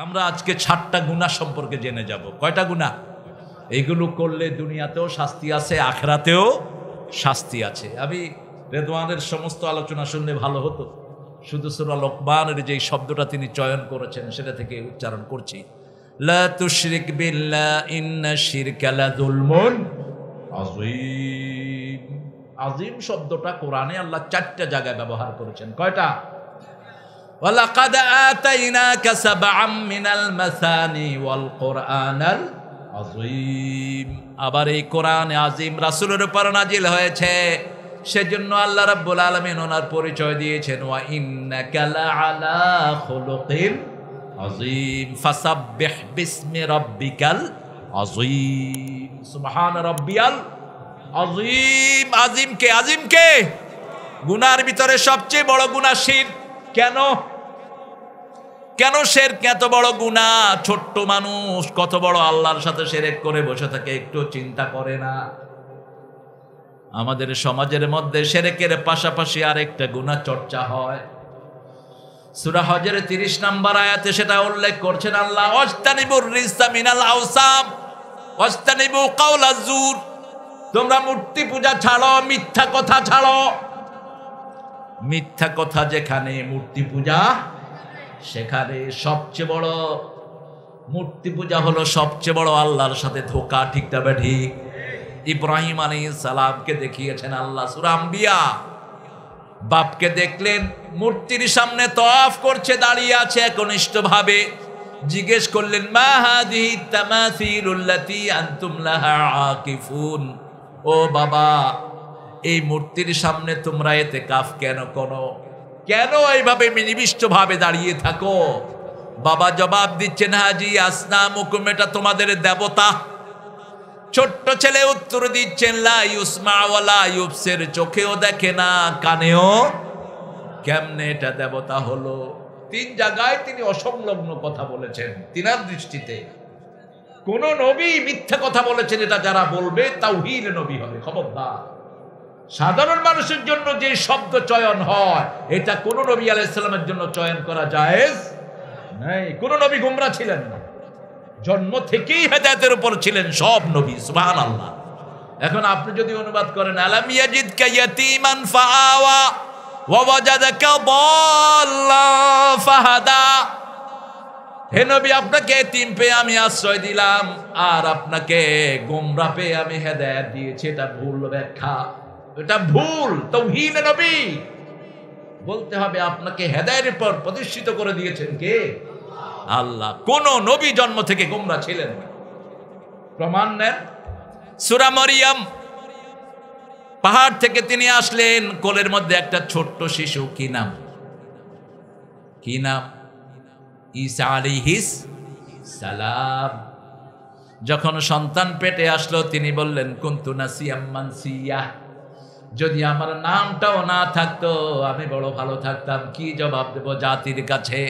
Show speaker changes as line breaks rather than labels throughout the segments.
আমরা আজকে ৬০টা গুনাহ সম্পর্কে জেনে যাব। কয়টা গুনাহ? এইগুলো করলে দুনিয়াতেও শাস্তি আছে, আখিরাতেও শাস্তি আছে। আমি রেদওয়ানের সমস্ত আলোচনা শুনলে ভালো হতো, শুধু সূরা লোকমানের যে শব্দটা তিনি চয়ন করেছেন সেটা থেকে উচ্চারণ করছি, লা তুশরিক বিল্লাহ ইন্নাশ শিরকা লাযুলমুন আযীম। আযীম শব্দটা কোরআনে আল্লাহ ৪টা জায়গায় ব্যবহার করেছেন। কয়টা? ওয়ালাকাদ আতাইনাকা সাবআম মিনাল মাসানি ওয়াল কুরআনাল আযীম। আবার এই কোরআন আযীম রাসূলের উপর নাজিল হয়েছে, সেজন্য আল্লাহ রাব্বুল আলামিন ওনার পরিচয় দিয়েছেন, ওয়া ইন্নাকা লাআলা খুলুকিন আযীম ফাসাব্বিহ বিসমি রাব্বিকাল আযীম। সুবহান রাব্বিয়াল আযীম। আযীম কে? আযীম কে? গুনার ভিতরে সবচেয়ে বড় গুনাহ শিরক। কেন? কেন শিরক এত বড় গুনাহ? ছোট্ট মানুষ কত বড় আল্লাহর সাথে শিরক করে বসে থাকে, একটু চিন্তা করে না। আমাদের সমাজের মধ্যে শিরকের পাশাপাশি আরেকটা গুনাহ চর্চা হয়। সূরা হজের 30 নম্বর আয়াতে সেটা উল্লেখ করছেন আল্লাহ, ওয়াজতানিবুর রিজসা মিনাল আওসাম ওয়াজতানিবু কাওলাজ জুর। তোমরা মূর্তি পূজা ছাড়ো, মিথ্যা কথা ছাড়ো। মিথ্যা কথা যেখানে, মূর্তি পূজা সেখানে। সবচেয়ে বড় মূর্তি পূজা হলো সবচেয়ে বড় আল্লাহর সাথে ধোঁকা। ঠিক না ঠিক? ইব্রাহিম আলাইহিস সালামকে দেখিয়েছেন আল্লাহ সূরা আম্বিয়া। বাপকে দেখলেন মূর্তির সামনে তওয়াফ করছে, দাঁড়িয়ে আছে একনিষ্ঠভাবে। জিজ্ঞেস করলেন, মা হাদিহি তামাসিলুল্লাতী আনতুম লাহা আকিফুন। ও বাবা, এই মূর্তির সামনে তোমরা ইতিকাফ কেন করো? কেন এইভাবে নিবিষ্টভাবে দাঁড়িয়ে থাকো? বাবা জবাব দিচ্ছেন, হাজি আসনামুকুম, এটা তোমাদের দেবতা। ছোট্ট ছেলে উত্তর দিচ্ছেন, লা ইউসমা ওয়ালা ইউবসির, চোখেও দেখে না, কানেও। কেমনে এটা দেবতা হলো? 3 জায়গায় তিনি অসংলগ্ন কথা বলেছেন। তিনার দৃষ্টিতে কোন নবী মিথ্যা কথা বলেছেন, এটা যারা বলবে তাওহীদ নবী হবে। খবরদার। সাধারণ মানুষের জন্য যে শব্দ চয়ন হয়, এটা কোন নবী আলাইহিস সালামের জন্য চয়ন করা জায়েজ নাই। কোন নবী গোমরা ছিলেন না, জন্ম থেকেই হেদায়েতের উপর ছিলেন সব নবী। সুবহানাল্লাহ। এখন আপনি যদি অনুবাদ করেন, আলাম ইয়াজিদকা ইয়াতীমান ফাআওয়া ওয়া ওয়াজাদাকা দাল্লান ফাহাদা, হে নবী আপনাকে এতিম পেয়ে আমি আশ্রয় দিলাম, আর আপনাকে গোমরা পেয়ে আমি হেদায়েত দিয়েছি। এটা ভুল ব্যাখ্যা, এটা ভুল। তাওহীদ নবী বলতে হবে, আপনাকে হেদায়েতের পর প্রতিষ্ঠিত করে দিয়েছেন কে? আল্লাহ। কোন নবী জন্ম থেকে গোমরা ছিলেন না। প্রমাণ নেন, সূরা মরিয়ম। পাহাড় থেকে তিনি আসলেন, কোলের মধ্যে একটা ছোট্ট শিশু। কি নাম? কি নাম? ঈসা আলাইহিস সালাম। যখন সন্তান পেটে আসলো, তিনি বললেন, কুনতু নাসিয়াম মানসিয়া, যদি আমার নামটাও না থাকতো আমি বড় ভালো থাকতাম। কি জবাব দেব জাতির কাছে?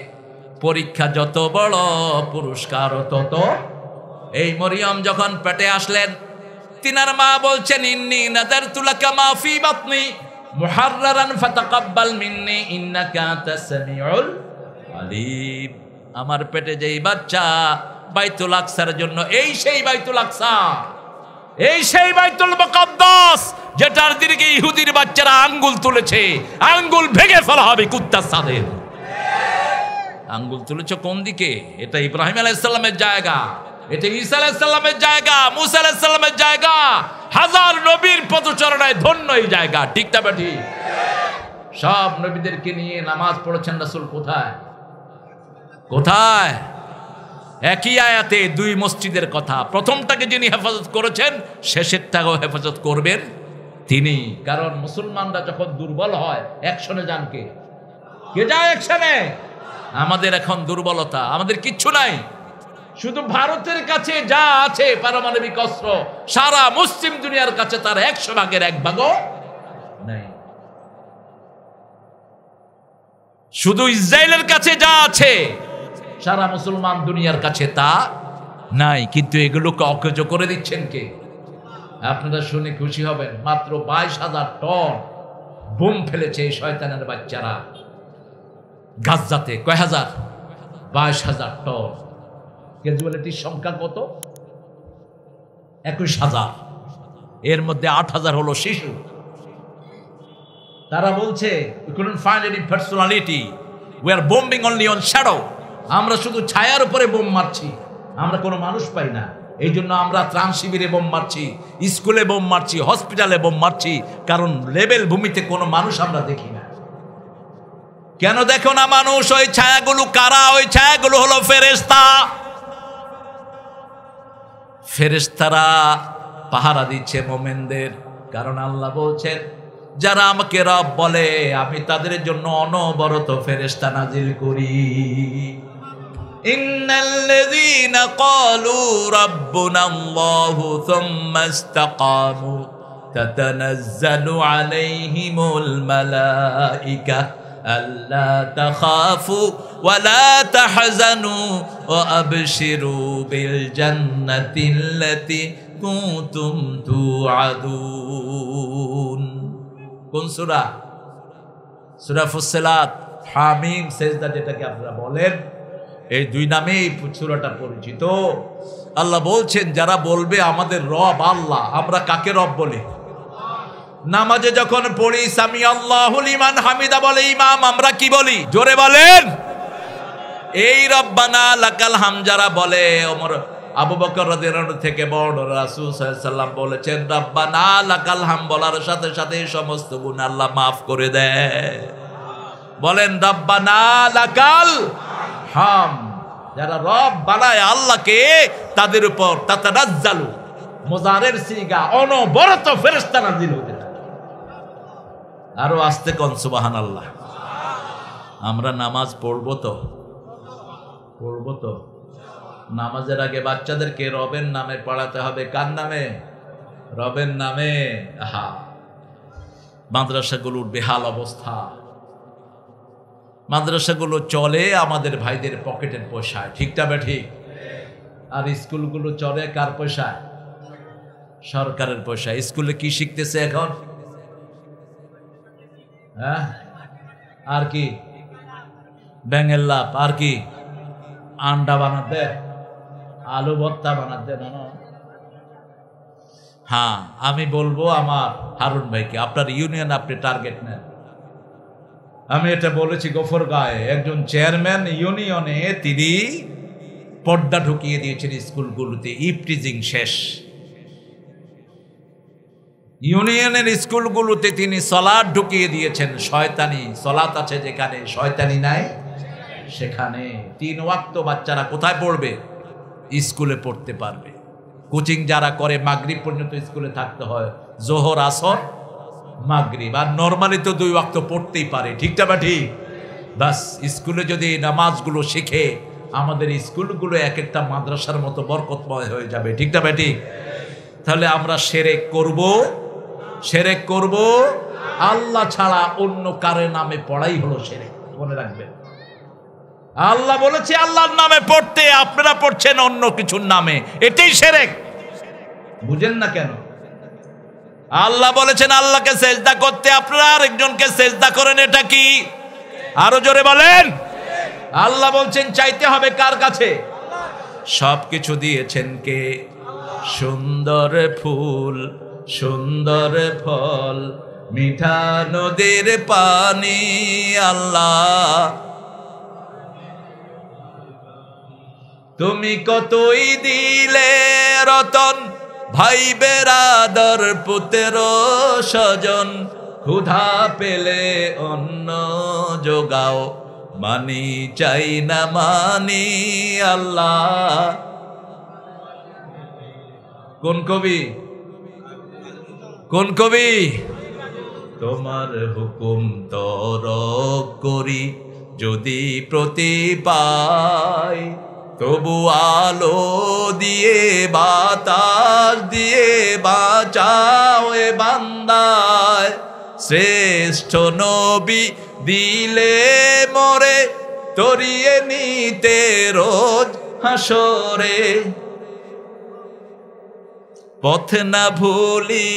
পরীক্ষা যত বড়, পুরস্কার তত। এই মরিয়ম যখন পেটে আসলেন, তিনার মা বলছেন, ইন্নী নাযারতু লাকা মা ফি বাতনি মুহাররারান ফাতাকাব্বাল মিন্নী ইন্নাকা আনতাস সামিউল আলিম। আমার পেটে যেই বাচ্চা, বাইতুল আকসার জন্য, এই সেই বাইতুল আকসা, এই সেই বাইতুল মুকাদ্দাস, যেটার দিকে ইহুদির বাচ্চারা আঙ্গুল তুলেছে, আঙ্গুল ভেঙে ফেলা হবে কুত্তার সাদের। আঙ্গুল তুলেছে কোন দিকে? এটা ইব্রাহিম আলাইহিস সালামের জায়গা, এটা ঈসা আলাইহিস সালামের জায়গা, মুসা আলাইহিস সালামের জায়গা। হাজার নবীর পদচারণায় ধন্য এই জায়গা। ঠিক না বেঠি? সব নবীদেরকে নিয়ে নামাজ পড়েছেন রাসূল। কোথায় কোথায়? একই আয়াতে 2 মসজিদের কথা। প্রথমটাকে যিনি হেফাজত করেছেন, শেষেরটাও হেফাজত করবেন তিনি। কারণ মুসলমানরা যখন দুর্বল হয়, অ্যাকশনে যান কে? কে যায় অ্যাকশনে? আমাদের এখন দুর্বলতা, আমাদের কিচ্ছু নাই। শুধু ভারতের কাছে যা আছে পারমাণবিক অস্ত্র, সারা মুসলিম দুনিয়ার কাছে তার 100 ভাগের 1 ভাগও নাই। শুধু ইসরায়েলের কাছে যা আছে, সারা মুসলমান দুনিয়ার কাছে তা নাই। কিন্তু এগুলোকে অকেজো করে দিচ্ছেন কে? আপনারা শুনে খুশি হবেন, মাত্র 22,000 টন বোম ফেলেছে এই শয়তানের বাচ্চারা গাজাতে। কয় হাজার? 22,000 টন। ক্যাজুয়ালিটির সংখ্যা কত? 21,000। এর মধ্যে 8,000 হলো শিশু। তারা বলছে we couldn't find any personality, we are bombing only on shadow। আমরা শুধু ছায়ার উপরে বোম মারছি, আমরা কোনো মানুষ পাই না। এই জন্য আমরা ত্রাণ শিবিরে বোম মারছি, স্কুলে বোম মারছি, হসপিটালে বোম মারছি, কারণ লেভেল ভূমিতে কোনো মানুষ আমরা দেখি না। কেন দেখো না মানুষ? ওই ছায়াগুলো কারা? ওই ছায়াগুলো হলো ফেরেশতা। ফেরেশতারা পাহারা দিচ্ছে মোমেনদের। কারণ আল্লাহ বলছেন, যারা আমাকে রব বলে আমি তাদের জন্য অনবরত ফেরেশতা নাজিল করি। ইন্নাল্লাযীনা ক্বালু রাব্বুনাল্লাহু সুম্মা ইসতাকামু তাতানাজ্জালু আলাইহিমুল মালায়েকা আল্লা তাখাফু ওয়া লা তাহজানু ওয়া আবশিরু বিল জান্নাতিল্লাতী কুনতুম তুআদুন। কোন সূরা? সূরা ফুসসিলাত, হামিম, সেজদা যেটাকে আপনারা বলেন, এই দুই নামেই সূরাটা পরিচিত। আল্লাহ বলছেন, যারা বলবে আমাদের রব আল্লাহ, আমরা কাকে রব বলি? নামাজে যখন পড়ি সামি আল্লাহু লিমান হামিদা বলে ইমাম, আমরা কি বলি? জোরে বলেন। এই রব্বানা লাকাল হাম যারা বলে, ওমর আবু বকর রাদিয়াল্লাহু থেকে বর্ণনা, রাসূল সাল্লাল্লাহু আলাইহি ওয়াসাল্লাম বলেছেন রব্বানা লাকাল হাম বলার সাথে সাথে সমস্ত গুনাহ আল্লাহ মাফ করে দেয়। বলেন রব্বানা লাকাল হাম। যারা রব বানায় আল্লাহকে, তাদের উপর তাতানাজ্জালু, মুজারের সিগা, অনবরত ফেরেশতা নাযিল হতে থাকে। আরো আস্তে কোন সুবহানাল্লাহ। আমরা নামাজ পড়বো তো? পড়বো তো? নামাজের আগে বাচ্চাদেরকে রবের নামে পড়াতে হবে। কার নামে? রবের নামে। আহা, মাদ্রাসাগুলোর বেহাল অবস্থা। মাদ্রাসাগুলো চলে আমাদের ভাইদের পকেটের পয়সায়, ঠিকটা বে ঠিক? আর স্কুলগুলো চলে কার পয়সায়? সরকারের পয়সায়। স্কুলে কি শিখতেছে এখন? হ্যাঁ, আর কি? ব্যাঙের লাভ। আর কি? আন্ডা বানাতে, আলু ভর্তা বানাতে। না, হ্যাঁ, আমি বলবো আমার হারুন ভাইকে, আপনার ইউনিয়ন আপনি টার্গেট নেন। আমি এটা বলেছি গফরগাঁয়ে একজন চেয়ারম্যান ইউনিয়নে, তিনি পর্দা ঢুকিয়ে দিয়েছেন স্কুলগুলোতে। ইফটিজিং শেষ। ইউনিয়নের স্কুলগুলোতে তিনি সলাত ঢুকিয়ে দিয়েছেন। শয়তানি সলাত আছে যেখানে, শয়তানি নাই সেখানে। 3 ওয়াক্ত বাচ্চারা কোথায় পড়বে? স্কুলে পড়তে পারবে। কোচিং যারা করে মাগরিব পর্যন্ত স্কুলে থাকতে হয়, জোহর আসর মাগরিব। আর নরমালি তো 2 ওয়াক্ত পড়তেই পারে, ঠিকটা বা ঠিক? বাস স্কুলে যদি নামাজগুলো শিখে, আমাদের স্কুলগুলো এক একটা মাদ্রাসার মতো বরকতময় হয়ে যাবে, ঠিকটা বা ঠিক? তাহলে আমরা শিরক করব, শিরক করব আল্লাহ ছাড়া অন্য কারো নামে পড়াই হলো শিরক। মনে রাখবেন, আল্লাহ বলেছে আল্লাহর নামে পড়তে, আপনারা পড়ছেন অন্য কিছুর নামে, এটাই শিরক। বুঝেন না কেন? আল্লাহ বলেছেন আল্লাহকে সেজদা করতে, আপনারা আরেকজনকে সেজদা করেন, এটা কি? আরো জোরে বলেন। আল্লাহ বলছেন চাইতে হবে কার কাছে? সবকিছু দিয়েছেন কে? সুন্দর ফুল, সুন্দর ফল, মিঠা নদীর পানি আল্লাহ। তুমি কতই দিলে রতন, ভাই বেরাদর পুত্র স্বজন, ক্ষুধা পেলে অন্ন যোগাও, মানি চাই না মানি আল্লাহ। কোন কবি? কোন কবি? তোমার হুকুম তরক করি যদি প্রতি পাই, তবু আলো দিয়ে বাতাস দিয়ে বাঁচাও এ বান্দায়। শ্রেষ্ঠ নবী দিলে মরে, তরিয়ে নিতে রোজ হাসরে। পথ না ভুলি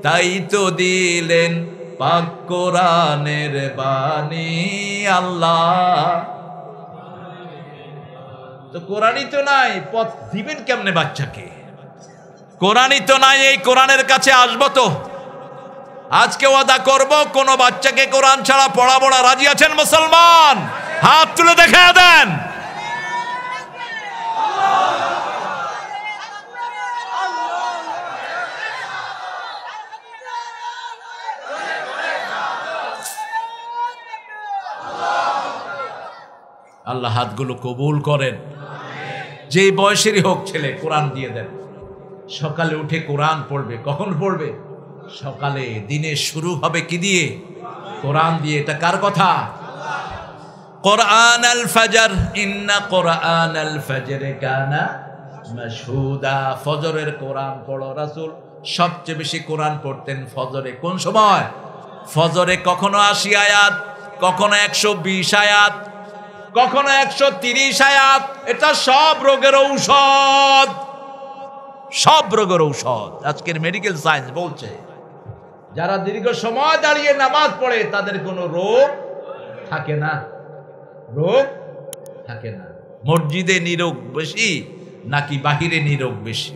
তাই তো দিলেন পাক কোরআনের বাণী আল্লাহ। তো কোরআনই তো নাই, পথ দিবেন কেমনে বাচ্চাকে? কোরআনই তো নাই, এই কোরআনের কাছে আসবো তো? আজকে ওয়াদা করব, কোন বাচ্চাকে কোরআন ছাড়া পড়াবো না। রাজি আছেন মুসলমান? হাত তুলে দেখা দেন। আল্লাহ হাতগুলো কবুল করেন। যে বয়সেরই হোক ছেলে, কোরআন দিয়ে দেন। সকালে উঠে কোরআন পড়বে। কখন পড়বে? সকালে। দিনের শুরু হবে কি দিয়ে? কোরআন দিয়ে। এটা কার কথা? কোরআন আল ফাজর, ইন্না কোরআন আল ফজর কানা মাশহুদা। ফজরের কোরআন পড়ো। রাসূল সবচেয়ে বেশি কোরআন পড়তেন ফজরে। কোন সময়? ফজরে। কখনো 80 আয়াত, কখনো 120 আয়াত, কখনো 130 আয়াত। এটা সব রোগের ঔষধ, সব রোগের ঔষধ। আজকের মেডিকেল সায়েন্স বলছে যারা দীর্ঘ সময় দাঁড়িয়ে নামাজ পড়ে তাদের কোনো রোগ থাকে না, রোগ থাকে না। মসজিদে নিরোগ বেশি নাকি বাহিরে নিরোগ বেশি?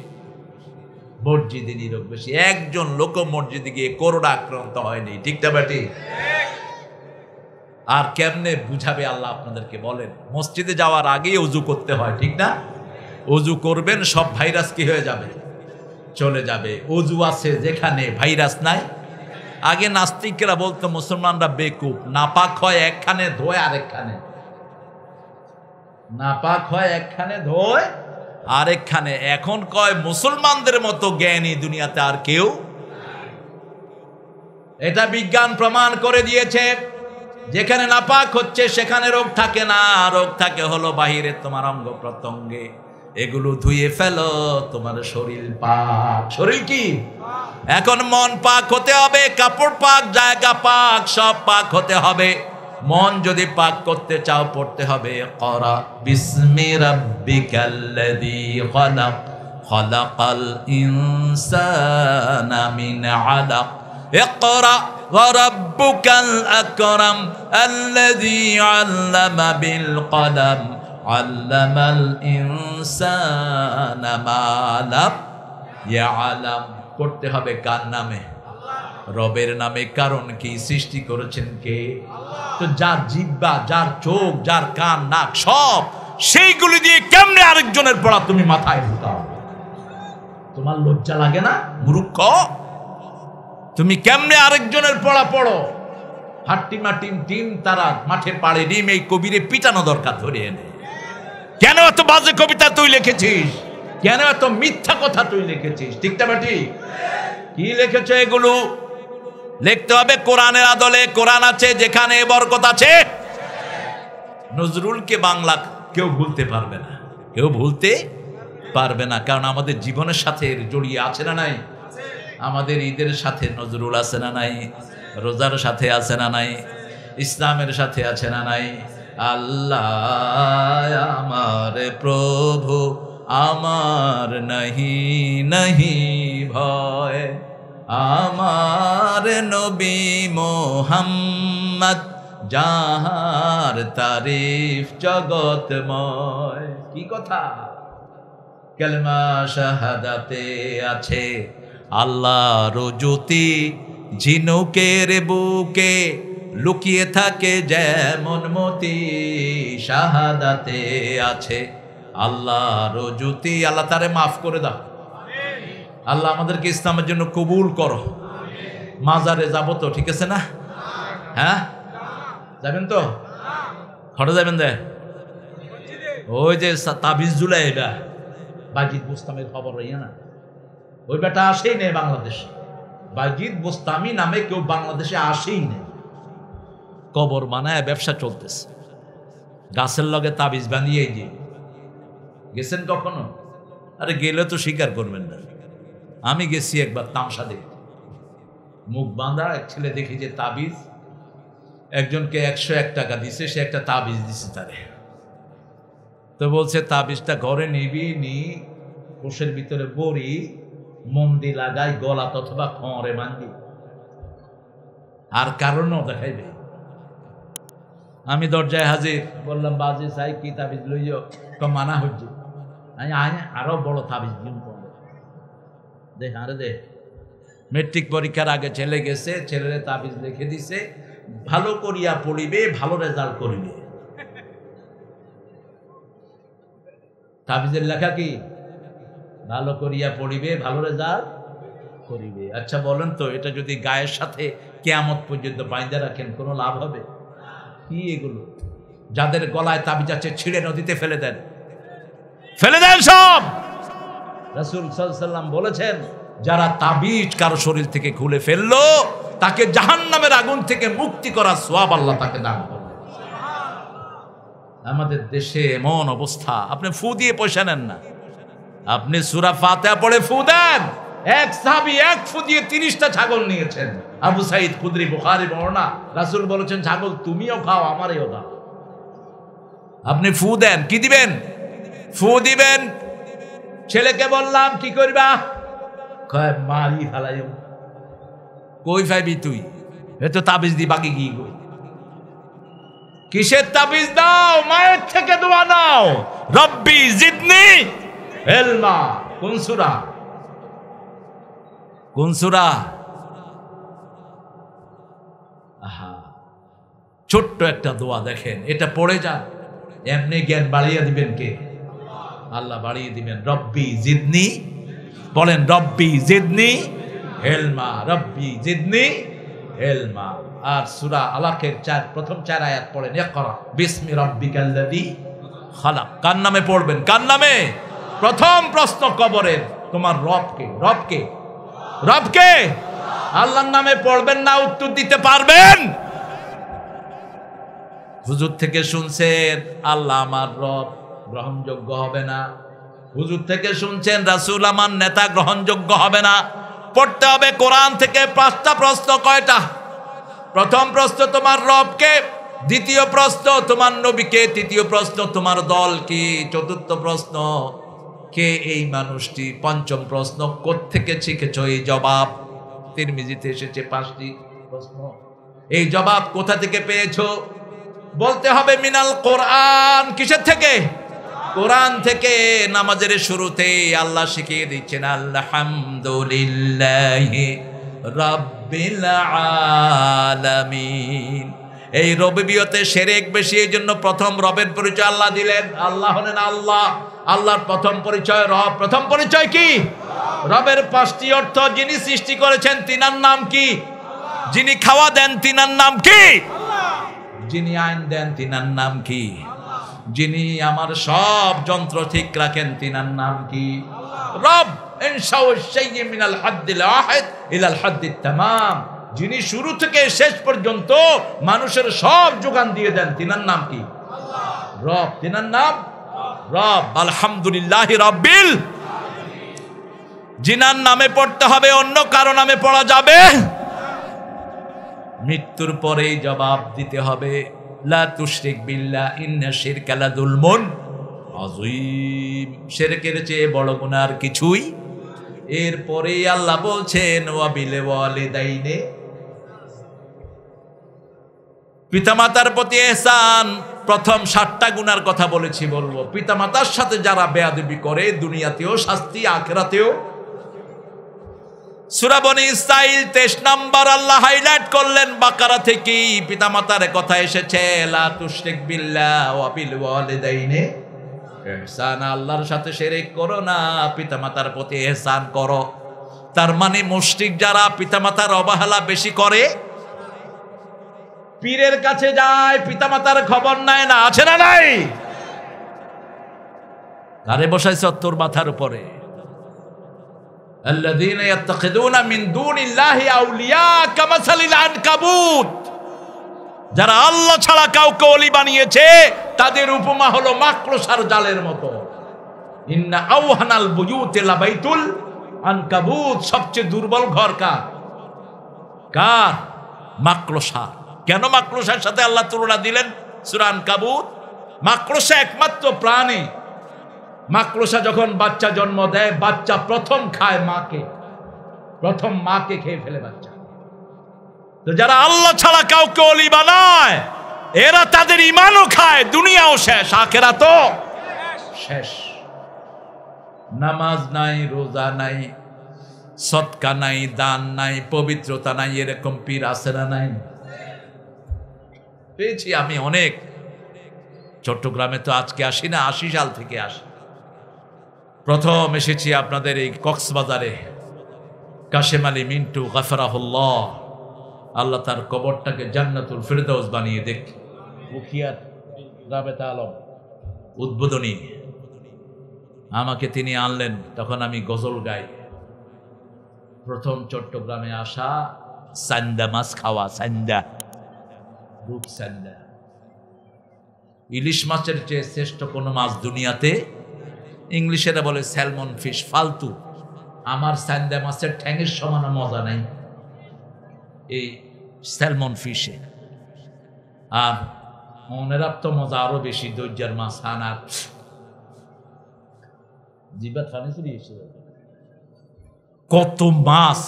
মসজিদে নিরোগ বেশি। একজন লোক মসজিদে গিয়ে করোনা আক্রান্ত হয়নি, ঠিক না বেটি? আর কেমনে বুঝাবে আল্লাহ আপনাদেরকে বলেন? মসজিদে যাওয়ার আগেই ওযু করতে হয়, ঠিক না? ওযু করবেন, সব ভাইরাস কি হয়ে যাবে? চলে যাবে। ওযু আছে যেখানে, ভাইরাস নাই। আগে নাস্তিকরা বলতো মুসলমানরা বেকুব, নাপাক হয় একখানে ধোয় আরেকখানে, নাপাক হয় একখানে ধোয় আরেকখানে। এখন কয় মুসলমানদের মতো জ্ঞানী দুনিয়াতে আর কেউ। এটা বিজ্ঞান প্রমাণ করে দিয়েছে। যেখানে নাপাক হচ্ছে সেখানে রোগ থাকে না, রোগ থাকে হলো বাহিরে তোমার অঙ্গ প্রত্যঙ্গে। এগুলো ধুয়ে ফেলো, তোমার শরীর পাক। শরীর কি? এখন মন পাক হতে হবে, কাপড় পাক, জায়গা পাক, সব পাক হতে হবে। মন যদি পাক করতে চাও পড়তে হবে করা বিসমি রাব্বিকাল্লাযী খালাক খালাকাল ইনসানা মিন আলাক ইকরা ওয়া রাব্বুকাল আকরাম আল্লাযী আল্লামা বিল কলম আল্লামাল ইনসানা মা লাম ইয়ালাম। পড়তে হবে কার নামে? রবের নামে। কারণ কি? সৃষ্টি করেছেন কে? তো যার জিহ্বা, যার চোখ, যার কান, নাক, সব সেইগুলি দিয়ে কেমনে আরেকজনের পড়া তুমি মাথায় ঢুকাও? তোমার লজ্জা লাগে না মূর্খ? তুমি কেমনে আরেকজনের পড়া পড়ো? হাট্টিমা টিম টিম তারা মাঠে পাড়ে ডিম, এই কবিরে পিটানো দরকার ধরে এনে। কেন এত বাজে কবিতা তুই লিখেছিস? কেন এত মিথ্যা কথা তুই লিখেছিস? ঠিক না বেটি? কি লিখেছ এগুলো? লিখতে হবে কোরআনের আদলে। কোরআন আছে যেখানে বরকত আছে। নজরুলকে বাংলা কেউ ভুলতে পারবে না, কেউ ভুলতে পারবে না। কারণ আমাদের জীবনের সাথে জড়িয়ে আছে না নাই? আমাদের ঈদের সাথে নজরুল আছে না নাই? রোজার সাথে আছে না নাই? ইসলামের সাথে আছে না নাই? আল্লাহ আমার প্রভু, আমার নাহি নাহি ভয়, আমার নবী মোহাম্মদ যাহার তারিফ জগৎময়। কি কথা? কালেমা শাহাদাতে আছে আল্লাহর জ্যোতি, ঝিনুকের বুকে লুকিয়ে থাকে যেমন মতি। শাহাদাতে আছে আল্লাহর জ্যোতি। আল্লাহ তারে মাফ করে দাও। আল্লাহ আমাদেরকে ইসলামের জন্য কবুল করো। মাজারে যাবো তো, ঠিক আছে না? হ্যাঁ যাবেন তো? হঠাৎ যাবেন দে। ওই যে তাবিজ জুলাই, এটা বাজিদ বোস্তামের খবর হইয়া না? ওই বেটা আসেই নেই বাংলাদেশে। বাজিদ বোস্তামি নামে কেউ বাংলাদেশে আসেই নেই। কবর বানায় ব্যবসা চলতেছে। গাছের লগে তাবিজ বানিয়ে দিয়ে গেছেন কখনো? আরে গেলে তো স্বীকার করবেন না। আমি গেছি একবার তামসা দেখতে, মুখ বাঁধা এক ছেলে দেখি যে তাবিজ, একজনকে 101 টাকা দিছে, সে একটা তাবিজ দিছে তারে। তো বলছে তাবিজটা ঘরে নিবি, নি কোষের ভিতরে বড়ি মন্দি লাগাই গলা অথবা খড়ে বাঁধি, আর কারণও দেখাইবে। আমি দরজায় হাজির, বললাম বাজি চাই কি তাবিজ লইও, মানা হচ্ছে আমি আরো বড় তাবিজ দিন পড়বে। দেখ আরে দেখ, মেট্রিক পরীক্ষার আগে ছেলে গেছে, ছেলের তাবিজ লিখে দিছে, ভালো করিয়া পড়িবে ভালো রেজাল্ট করিবে। তাবিজের লেখা কি ভালো করিয়া পড়িবে ভালো রেজাল্ট করিবে। আচ্ছা বলেন তো, এটা যদি গায়ের সাথে কিয়ামত পর্যন্ত বাইন্ধা রাখেন কোনো লাভ হবে কি? এগুলো যাদের গলায় তাবিজ আছে ছিঁড়ে নদীতে ফেলে দেন, ফেলে দেন সব। রাসূল সাল্লাল্লাহু আলাইহি ওয়াসাল্লাম বলেছেন, যারা তাবিজ কারো শরীর থেকে খুলে ফেললো তাকে জাহান্নামের আগুন থেকে মুক্তি করার সওয়াব আল্লাহ তাকে দান করবে। আমাদের দেশে এমন অবস্থা, আপনি ফু দিয়ে পয়সা নেন না, আপনি সূরা ফাতিহা পড়ে ফু দেন। এক সাহাবী এক ফু দিয়ে 30টা ছাগল নিয়েছেন। আবু সাঈদ খুদরি, বুখারী বর্ণনা, রাসূল বলেছেন ছাগল তুমিও খাও আমারও দাও। আপনি ফু দেন, কি দিবেন? ফু দিবেন। ছেলেকে বললাম কি করবা, কয় মারি ফেলাইম। কই পাইবি তুই? এ তো তাবিজ দি বাকি কি কই? কিসের তাবিজ দাও? মায়ের থেকে দোয়া নাও, রব্বি জিদনি ইলমা। কোন সূরা? কোন সূরা? আহা, ছোট্ট একটা দোয়া দেখেন, এটা পড়ে যান, এমনি জ্ঞান বাড়িয়ে দিবেন কে? আল্লাহ বাড়িয়ে দিবেন। রব্বি জিদনি, বলেন রব্বি জিদনি ইলমা, রব্বি জিদনি ইলমা। আর সূরা আলাকের প্রথম 4 আয়াত পড়েন, ইকরা বিসমি রাব্বিকাল্লাযী খালাক। কার নামে পড়বেন? কার নামে? প্রথম প্রশ্ন কবরের, তোমার রবকে? রবকে? রবকে? আল্লাহর নামে পড়বেন না, উত্তর দিতে পারবেন? হুজুর থেকে শুনছেন আল্লাহ আমার রব, গ্রহণযোগ্য হবে না। হুজুর থেকে শুনছেন রাসূল আমার নেতা, গ্রহণযোগ্য হবে না। পড়তে হবে কোরআন থেকে 5টা প্রশ্ন। কয়টা? প্রথম প্রশ্ন তোমার রবকে, দ্বিতীয় প্রশ্ন তোমার নবীকে, তৃতীয় প্রশ্ন তোমার দল কি, চতুর্থ প্রশ্ন কে এই মানুষটি, পঞ্চম প্রশ্ন কোত্থেকে শিখেছ এই জবাব। তিরমিজিতে এসেছে 5টি প্রশ্ন। এই জবাব কোথা থেকে পেয়েছো? বলতে হবে মিনাল কোরআন। কিসের থেকে? কোরআন থেকে। নামাজের শুরুতে আল্লাহ শিখিয়ে দিচ্ছেন আলহামদুলিল্লাহি রাব্বিল আলামিন। এই রবিবিয়তে শিরক বেশি, এই জন্য প্রথম রবের পরিচয় আল্লাহ দিলেন। আল্লাহ হলেন আল্লাহ, আল্লাহর প্রথম পরিচয় রব। প্রথম পরিচয় কি? রবের 5টি অর্থ। যিনি সৃষ্টি করেছেন তিনার নাম কি? যিনি খাওয়া দেন তিনার নাম কি? যিনি আইন দেন তিনার নাম কি? যিনি আমার সব যন্ত্র ঠিক রাখেন তিনার নাম কি? রব। ইনশাউ শাইয়্যি মিনাল হাদ্দিল ওয়াহিদ ইলাল হাদ্দিত তামাম। যিনি শুরু থেকে শেষ পর্যন্ত মানুষের সব যোগান দিয়ে দেন তিনার নাম কি? রব। তিনার নাম রব। আলহামদুলিল্লাহি রাব্বিল। যিনার নামে পড়তে হবে, অন্য কারো নামে পড়া যাবে? মৃত্যুর পরেই জবাব দিতে হবে, লা তুশরিক বিল্লাহ ইন্না শিরকা লাযুলমুন আযীম। শিরকের চেয়ে বড় গুনাহ আর কিছুই। এরপরেই আল্লাহ বলছেন ওয়া বিল ওয়ালিদাইনি, পিতামাতার প্রতি ইহসান। প্রথম 7টা গুনার কথা বলেছি, বলবো। পিতামাতার সাথে যারা বেয়াদবি করে, দুনিয়াতেও শাস্তি, আখিরাতেও। সূরা বনী ইসরাঈল 23 নাম্বার আল্লাহ হাইলাইট করলেন বাকারা থেকে। পিতামাতার কথা এসেছে, লা তুশরিক বিল্লাহ ওয়া বিল ওয়ালিদাইনি ইহসান। আল্লাহর সাথে শিরক করো না, পিতামাতার প্রতি ইহসান করো। তার মানে মুশরিক যারা পিতামাতার অবহেলা বেশি করে, পীরের কাছে যায়, পিতামাতার খবর নেয় না, আছে না নাই? কারে বসাইছ তোর মাথার উপরে? আল্লাযীনা ইয়াত্তাখিযুনা মিন দুনিল্লাহি আউলিয়া কামাসালিল আনকাবুত। যারা আল্লাহ ছাড়া কাউকে ওলি বানিয়েছে তাদের উপমা হলো মাকড়সার জালের মতো। ইন্না আওহানাল বুয়ুতি লাবাইতুল আনকাবুত। সবচেয়ে দুর্বল ঘর কার? কার? মাকড়সা। কেন মাকড়সার সাথে আল্লাহ তুলনা দিলেন সূরা আনকাবুত? মাকড়সা একমাত্র প্রাণী, মাকড়সা যখন বাচ্চা জন্ম দেয়, বাচ্চা প্রথম খায় মাকে, প্রথম মাকে খেয়ে ফেলে বাচ্চা। তো যারা আল্লাহ ছাড়া কাউকে ওলি বানায়, এরা তাদের ইমানও খায়, দুনিয়াও শেষ, আখিরাতও শেষ। নামাজ নাই, রোজা নাই, সদকা নাই, দান নাই, পবিত্রতা নাই, এরকম পীর আছে না নাই? পেয়েছি আমি অনেক। চট্টগ্রামে তো আজকে আসি না, 80 সাল থেকে আসি। প্রথম এসেছি আপনাদের এই কক্সবাজারে। কাশেম আলী মিন্টু গাফরাহুল্লাহ, আল্লাহ তার কবরটাকে জান্নাতুল ফিরদাউস বানিয়ে দেখ। মুখিয়ার রাবেতা আলম উদ্বোধনী, আমাকে তিনি আনলেন, তখন আমি গজল গাই। প্রথম চট্টগ্রামে আসা, সান্দা মাছ খাওয়া, সান্দা, রূপ সান্দা। ইলিশ মাছের চেয়ে শ্রেষ্ঠ কোনো মাছ দুনিয়াতে, ইংলিশেরা বলে স্যালমন ফিশ, ফালতু। আমার সান্দা মাছের ঠ্যাঙের সমান মজা নাই এই স্যালমন ফিশে। আর মনেরাপ তো মজা আরো বেশি, দৈর্যার মাছ আনার জিবাত ফানি চুরি এসে কত মাছ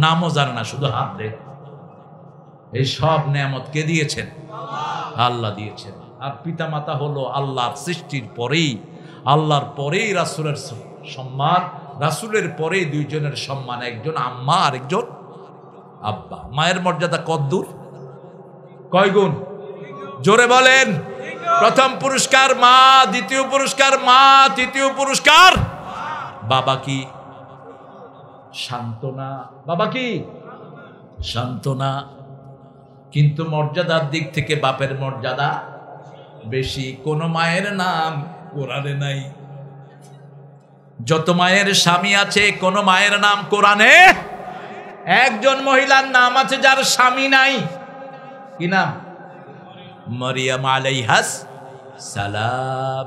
নামও জানে না, শুধু হাত দেয়। এই সব নেয়ামত কে দিয়েছেন? আল্লাহ দিয়েছেন। আর পিতা মাতা হলো আল্লাহর সৃষ্টির পরেই, আল্লাহর পরেই রাসূলের সম্মান, রাসূলের পরেই দুইজনের সম্মান, একজন আম্মা আর একজন আব্বা। মায়ের মর্যাদা কদ্দূর? কয় গুণ? জোরে বলেন। প্রথম পুরস্কার মা, দ্বিতীয় পুরস্কার মা, তৃতীয় পুরস্কার বাবা। কি সান্ত্বনা, বাবা কি সান্ত্বনা। কিন্তু মর্যাদার দিক থেকে বাপের মর্যাদা বেশি। কোন মায়ের নাম কোরআনে নাই। যত মায়ের স্বামী আছে, কোন মায়ের নাম কোরআনে। একজন মহিলার নাম আছে যার স্বামী নাই। কি নাম? মারিয়াম আলাইহাস সালাম।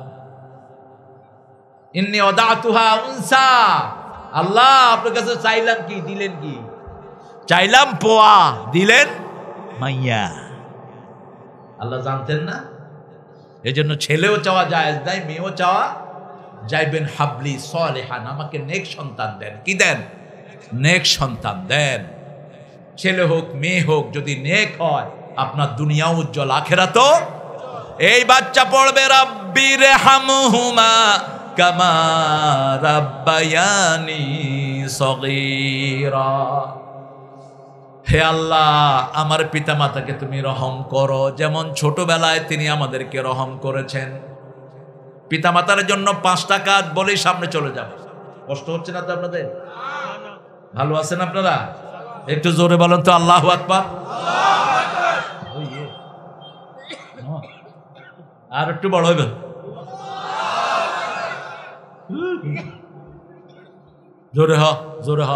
ইন্নী ওয়াদাতুহা উনসা। আল্লাহ আপনার কাছে চাইলাম কি, দিলেন কি? চাইলাম পোয়া, দিলেন মাইয়া। আল্লাহ জানতেন না? এজন্য ছেলেও চাওয়া জায়েজ নাই, মেয়েও চাওয়া যাইবেন। হাবলি সলিহান, আমাকে নেক সন্তান দেন। কি দেন? নেক সন্তান দেন। ছেলে হোক মেয়ে হোক, যদি নেক হয় আপনার দুনিয়া উজ্জ্বল, আখিরাতও। এই বাচ্চা পড়বে রাব্বির হামহুমা কামা রাব্বায়ানি সগীরা। হে আল্লাহ, আমার পিতা মাতাকে তুমি রহম করো, যেমন ছোটবেলায় তিনি আমাদেরকে রহম করেছেন। পিতা মাতার জন্য 5টা কাজ বলেই সামনে চলে যাব। কষ্ট হচ্ছে না তো আপনাদের? ভালো আছেন আপনারা? একটু জোরে বলেন তো আল্লাহু আকবার। আর একটু বড় হইবে। জোরে হ, জোরে হ।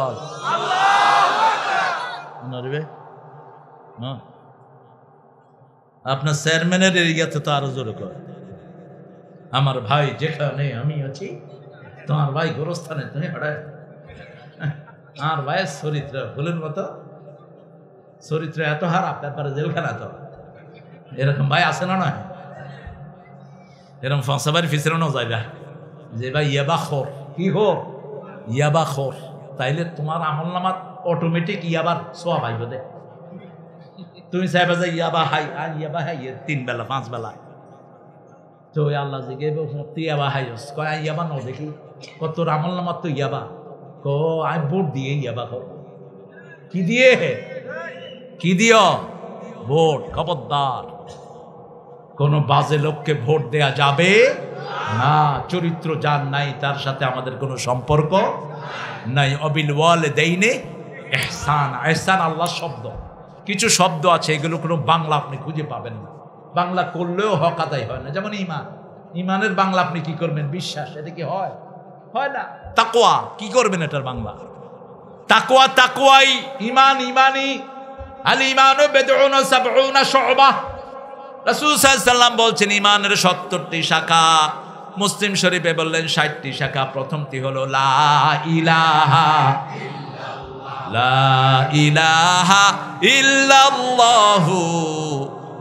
আপনার চেয়ারম্যানের এরিয়াতে তো আরো জোরে কর। আমার ভাই যেখানে আমি আছি, তোমার ভাই গোরস্থানে তুমি হঠাৎ। আমার ভাইয়ের চরিত্র ভুলের মতো, চরিত্র এত হারাপ, তারপরে জেলখানা। তো এরকম ভাই আছে না? না এরকম ফসাবাড়ি ফিসেরানো যায় না যে ভাই ইয়াবা খোর। কি হোক ইয়াবা খোর, তাইলে তোমার আমল নামাত অটোমেটিক ইয়াবার সোয়া পাইব দে। তুমি চাইবা যে ইয়াবা হাই, আর ইয়াবা হাই 3 বেলা 5 বেলা। তো আল্লাহ জিগে তুই ইয়াবা হাই কয় ইয়াবা ন দেখি কত আমল নামাত তো ইয়াবা। আমি ভোট দিয়ে ইয়াবা খোর। কি দিয়ে? কি দিও? ভোট। খবরদার, কোন বাজে লোককে ভোট দেয়া যাবে না। চরিত্র যার নাই তার সাথে আমাদের কোনো সম্পর্ক নাই। অবিল ওয়ালিদাইনি ইহসান। ইহসান আল্লাহর শব্দ। কিছু শব্দ আছে এগুলো কোনো বাংলা আপনি খুঁজে পাবেন না, বাংলা করলেও হক আদায় হয় না। যেমন ইমান, ইমানের বাংলা আপনি কি করবেন? বিশ্বাস। এটা কি হয়? হয় না। তাকওয়া কি করবেন এটার বাংলা? তাকওয়া, তাকওয়াই। ইমান, ইমানি। আল ইমানু বিদউন ওয়া সাবউনা শু'বা। রাসূল সাল্লাল্লাহু আলাইহি ওয়াসাল্লাম বলছেন ইমানের 70টি শাখা। মুসলিম শরীফে বললেন 60টি শাখা। প্রথমটি হলো লা ইলাহা ইল্লাল্লাহ, লা ইলাহা ইল্লাল্লাহু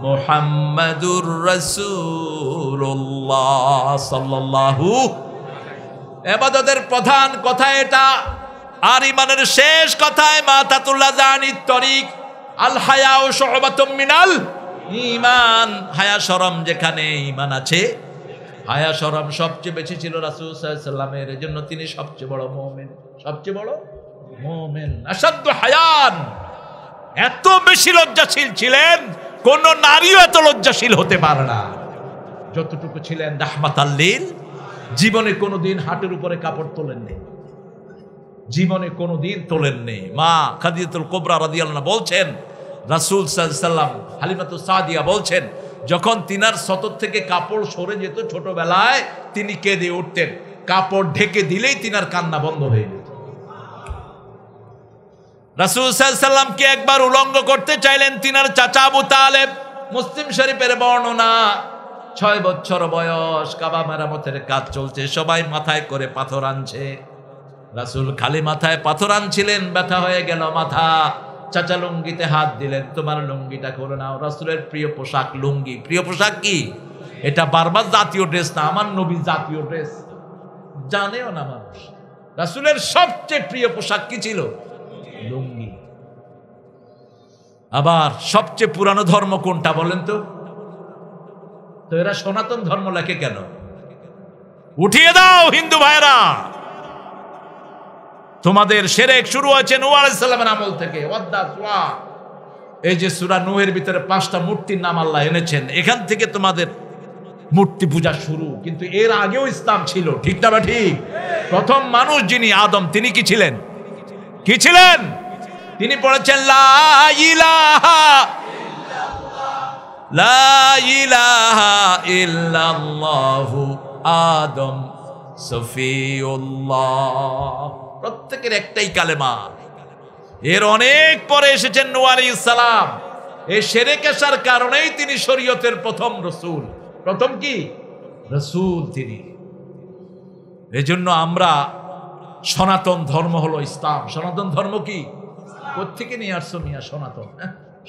মুহাম্মাদুর রাসূলুল্লাহ সাল্লাল্লাহু। ইবাদতের প্রধান কথা এটা। আর ইমানের শেষ কথায় মাতাতুল্লাহ জানিত তরিক আল হায়াউ শু'বাতুম মিনাল ঈমান। হায়া শরম যেখানে ঈমান আছে, হায়া শরম সবচেয়ে বেশি ছিল রাসূল সাল্লাল্লাহু আলাইহি ওয়াসাল্লামের। এজন্য তিনি সবচেয়ে বড় মুমিন, সবচেয়ে বড় মুমিন। আসাদ্দু হায়ান, এত বেশি লজ্জাশীল ছিলেন, কোন নারীও এত লজ্জাশীল হতে পারে না যতটুকু ছিলেন রাহমাতাল লিল। জীবনে কোনোদিন হাঁটুর উপরে কাপড় তোলেননি, জীবনে কোনোদিন তোলেননি। মা খাদিজাতুল কুবরা রাদিয়াল্লাহু আনহা বলছেন, রাসূল সাল্লাল্লাহু আলাইহি ওয়াসাল্লাম, হালিমাতুস সাদিয়া বলছেন, যখন তিনার সতর থেকে কাপড় সরে যেত ছোটবেলায়, তিনি কেঁদে উঠতেন। কাপড় ঢেকে দিলেই তিনার কান্না বন্ধ হয়ে যেত। রাসূল সাল্লাল্লাহু আলাইহি ওয়াসাল্লামকে একবার উলঙ্গ করতে চাইলেন তিনার চাচা আবু তালেব। মুসলিম শরীফের বর্ণনা, 6 বছর বয়স, কাবা মেরামতের কাজ চলছে, সবাই মাথায় করে পাথর আনছে। রাসূল খালি মাথায় পাথর আনছিলেন, ব্যথা হয়ে গেল মাথা। চাচা লুঙ্গিতে হাত দিলেন, তোমার লুঙ্গিটা করে নাও। রাসূলের প্রিয় পোশাক লুঙ্গি। প্রিয় পোশাক কি? এটা বারবার জাতীয় ড্রেস না, আমার নবী জাতীয় ড্রেস জানেও না মানুষ। রাসূলের সবচেয়ে প্রিয় পোশাক কি ছিল? লুঙ্গি। আবার সবচেয়ে পুরানো ধর্ম কোনটা বলেন তো? তো এরা সনাতন ধর্ম লেখে কেন? উঠিয়ে দাও হিন্দু ভাইরা, তোমাদের শিরক শুরু হয়েছে নূহ আলাইহিস সালামের আমল থেকে। এই যে সূরা নূহের ভিতরে 5টা মূর্তির নাম আল্লাহ এনেছেন, এখান থেকে তোমাদের মূর্তি পূজা শুরু। কিন্তু এর আগেও ইসলাম ছিল, ঠিক না? ঠিক। প্রথম মানুষ যিনি আদম, তিনি কি ছিলেন? কি ছিলেন? তিনি পড়েছেন লা ইলাহা ইল্লাল্লাহু আদম সফিউল্লাহ। প্রত্যেকের একটাই কালেমা। এর অনেক পরে এসেছেন নূহ আলাইহিস সালাম। এই শিরক আসার কারণেই তিনি শরীয়তের প্রথম রাসূল। প্রথম কি রাসূল তিনি। এজন্য আমরা, সনাতন ধর্ম হলো ইসলাম। সনাতন ধর্ম কি? কোত্থেকে নিয়ে আসছো মিয়া সনাতন?